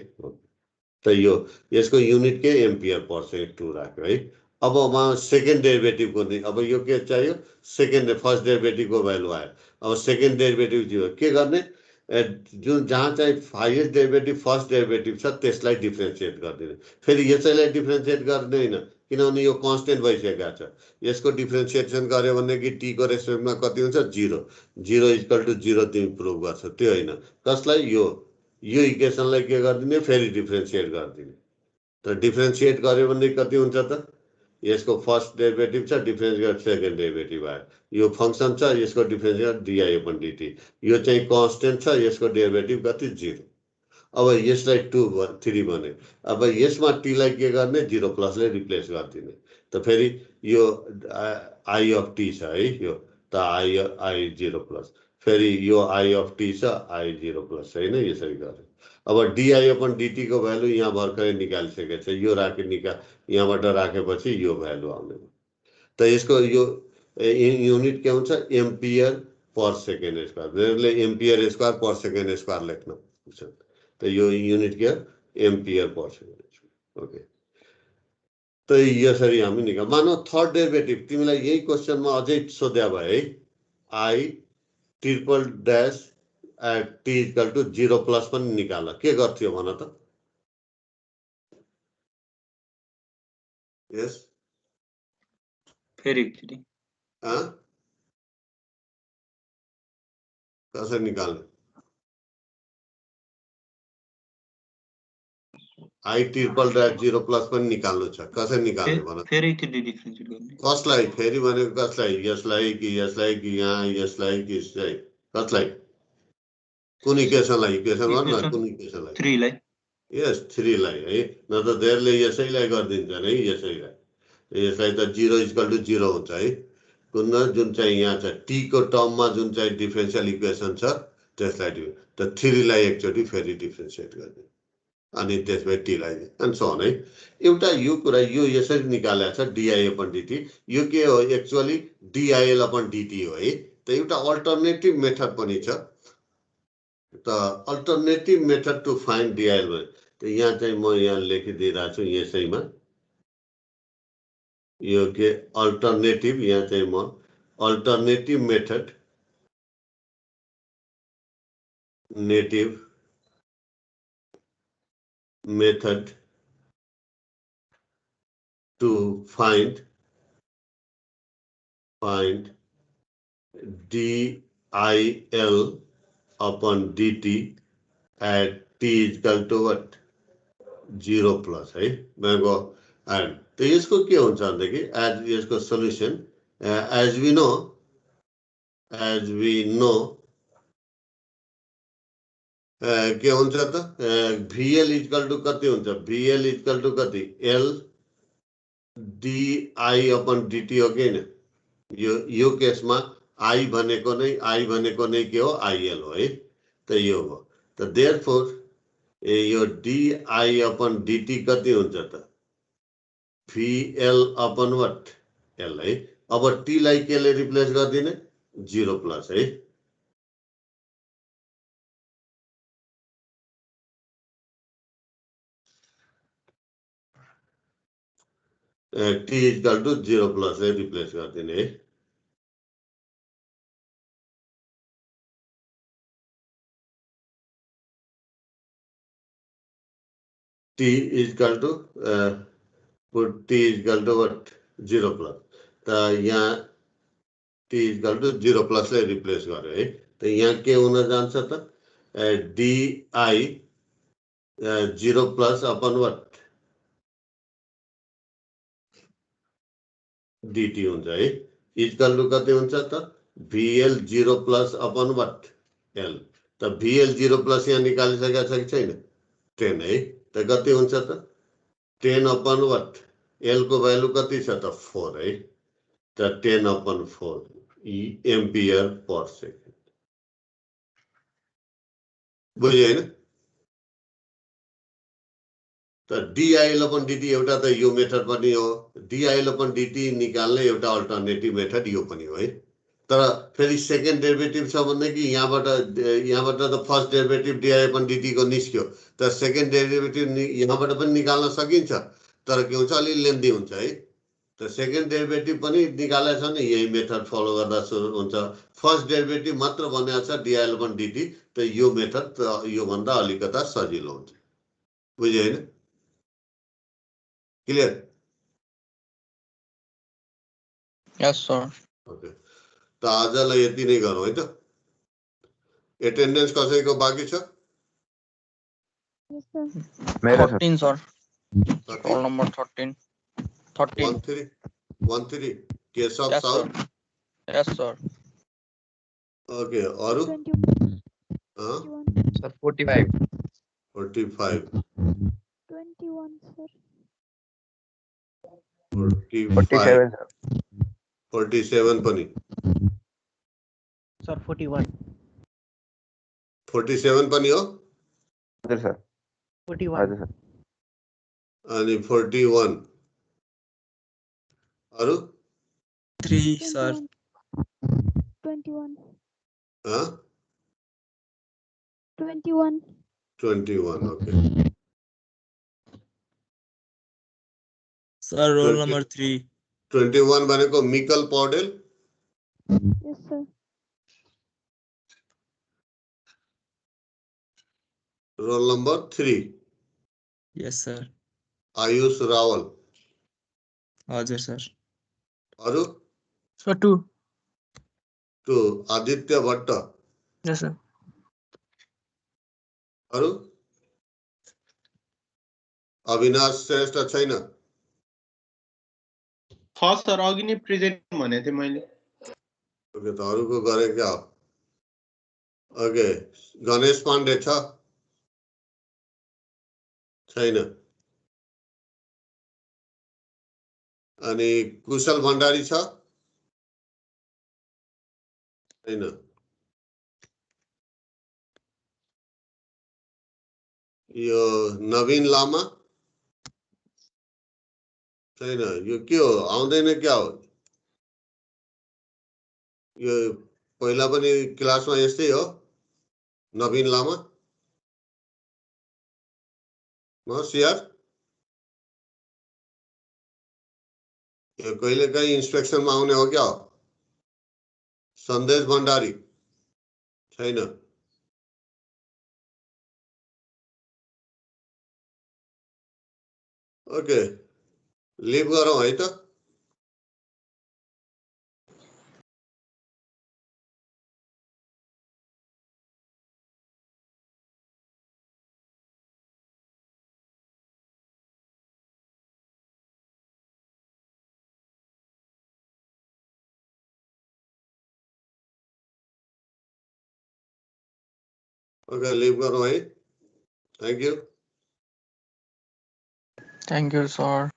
त यो यसको युनिट के एम्पियर पर सेकेन्ड 2 राख्यो है। अब वहाँ सेकेन्ड डेरिभेटिभको नि अब यो के चाहियो सेकेन्ड फर्स्ट डेरिभेटिभको भ्यालु आयो। अब सेकेन्ड डेरिभेटिभ दियो के गर्ने जुन जहाँ चाहिँ हाइएस्ट डेरिभेटिभ फर्स्ट डेरिभेटिभ छ त्यसलाई डिफ्रेन्सिएट गरिदिने। फेरि यसैलाई डिफ्रेन्सिएट गर्ने होइन किनभने यो कन्स्टेन्ट भइसकेको छ। यसको डिफ्रेन्सिएसन गर्यो भने कि टी को रेस्पेक्टमा कति हुन्छ 0, 0 इक्वल टु 0 तिमी प्रुभ गर्छ त्यो होइन। कसलाई यो इक्वेसनलाई के गरिदिने फेरि डिफ्रेन्सिएट गरिदिने। त डिफ्रेन्सिएट गर्यो भने कति हुन्छ त यसको फर्स्ट डेरिभेटिभ छ डिफ्रेन्सिएट सेकेन्ड डेरिभेटिभ आयो। यो फंक्सन छ यसको डिफ्रेन्सिएट डिआई अपन डिटी, यो चाहिँ कन्स्टेन्ट छ यसको डेरिभेटिभ कति 0। अब यसलाई 2 3 बन्यो। अब यसमा टी लाई के गर्ने 0 प्लसले रिप्लेस गरिदिने। त फेरि यो आई अफ टी छ है यो, त आई 0 प्लस फेरि यो आई अफ टी छ आई 0 प्लस होइन यसरी गर्यो। अब डिआई अपन डिटी को भ्यालु यहाँ भर्खरै निकालिसकेको छ। यो यहाँबाट राखेपछि यो भ्यालु आउने। त यसको यो युनिट के हुन्छ एम्पियर पर सेकेन्ड स्क्वायर। यसले ampere square per second square लेख्न सक्छ। त यो युनिट के ampere per second square. Okay, त यसरी हामी निकाल। मानौ थर्ड डेरिभेटिभ तिमीलाई यही क्वेसनमा अझै सोध्या भए है I triple dash at T equal to 0 plus पनि निकाल के गर्थ्यो भन त। यस फेरि कसरी निकाल्ने आई ट्रिपल ड्यास 0 प्लस पनि निकाल्नु छ कसरी निकाल्ने भन। फेरि एकचोटि डिफ्रेन्सिएट गर्ने। कसलाई फेरि भनेको कसलाई यसलाई कि यहाँ यसलाई कि कसलाई कुन इक्वेसनलाई इक्वेसन भन न कुन इक्वेसनलाई 3 लाई यस 3 लाई है। न त धेरैले यसैलाई गरिदिन्छन् है यसलाई त 0 इक्वल टु 0 हुन्छ है। कुन जुन चाहिँ यहाँ छ टी को टर्ममा जुन चाहिँ डिफरेन्शियल इक्वेसन छ त्यसलाई त 3 लाई एकचोटि फेरि डिफरेन्सिएट गरिदिनु अनि त्यसपछि टी लाई अनि सो है। एउटा यो कुरा यो यसरी निकालेको छ डिआई अपन डिटी। यो के हो एक्चुअली डिआइएल अपन डिटी हो है। त एउटा अल्टरनेटिभ मेथड पनि छ। त अल्टरनेटिभ मेथड टु फाइन्ड डिआइएल त यहाँ चाहिँ म यहाँ लेखिदिइरहेको छु यसैमा यो के अल्टरनेटिभ यहाँ चाहिँ म alternative method to find DIL upon dt at t is equal to what 0 plus है मैंको एंड तो इसको क्या होता है कि as इसको solution as we know के हुन्छ त भिएल इक्वल टु कति हुन्छ भिएल इक्वल टु कति एल डिआई अपन डिटी हो कि होइन यो केसमा आई भनेको नै के हो आइएल हो है त यो हो त देयरफोर यो डिआई अपन डिटी कति हुन्छ त भिएल अपन वाट एल है अब टी लाई केले रिप्लेस गरिदिने 0 प्लस है t equal to 0 plus replace गरिदिने है t equal to t equal to what 0 plus त यहाँ टी इक्वल टु 0 प्लसले रिप्लेस गर्यो है त यहाँ के हुन जान्छ त dI 0 plus upon what dt हुन्छ है इक्वल टु कति हुन्छ त VL 0 plus upon what L त भिएल 0 प्लस यहाँ निकालिसकेको छ कि छैन 10 है त कति हुन्छ त 10 अपन वाट एल को भ्यालु कति छ त 4 है त 10 अपन 4 एम्पियर पर सेकेन्ड बुझ्यो होइन त डिआइएल अपन डिटी एउटा त यो मेथड पनि हो डिआइएल अपन डिटी निकाल्ने एउटा अल्टरनेटिभ मेथड यो पनि हो है तर फेरि सेकेन्ड डेरिभेटिभ छ भनेदेखि यहाँबाट त first derivative dI upon dt को निस्क्यो त सेकेन्ड डेरिभेटिभ यहाँबाट पनि निकाल्न सकिन्छ तर के हुन्छ अलि लेन्दी हुन्छ है त सेकेन्ड डेरिभेटिभ पनि निकालेको छ नि यही मेथड फलो गर्दा सुरु हुन्छ फर्स्ट डेरिभेटिभ मात्र भनेको छ डिआइएल अपन डिटी त यो मेथड यो भन्दा अलिकता सजिलो हुन्छ बुझ्यो होइन क्लियर Yes, sir. ओके त आजलाई यति नै गरौँ है त एटेन्डेन्स कसैको बाँकी छ Yes, sir. 13, sir. कति Roll number 13. 13. 13 Keshav Yes, south sir. Yes, sir. Okay अरू 21, अँ 21, Sir, 45. 45 21, sir. 45 47 पनि Sir, 41. 47 पनि हो हजुर सर 41. हजुर सर अनि 41 अरू 3, sir. 21, अँ 21, 21 ओके Sir, roll 20 number 3. 21 भनेको Mikal Paudel yes, sir. Roll number 3 Yes, sir. Ayush Rawal हजुर sir. अरू Sir, 2. 2 Aditya Bhatt Yes, sir. अरू अविनाश श्रेष्ठ छैन सर अघि नै प्रेजेन्ट भनेको थिएँ मैले ओके त अरूको गरे क्या हो ओके गणेश पाण्डे छ छैन अनि कुशल भण्डारी छ छैन यो नवीन लामा छैन यो के हो आउँदैन क्या हो यो पहिला पनि क्लासमा यस्तै हो नवीन लामा सियार यो कहिलेकाहीँ इन्स्पेक्सनमा आउने हो क्या हो सन्देश भण्डारी छैन ओके लिभ गरौँ है त ओके लिभ गरौँ है thank you Thank you, sir.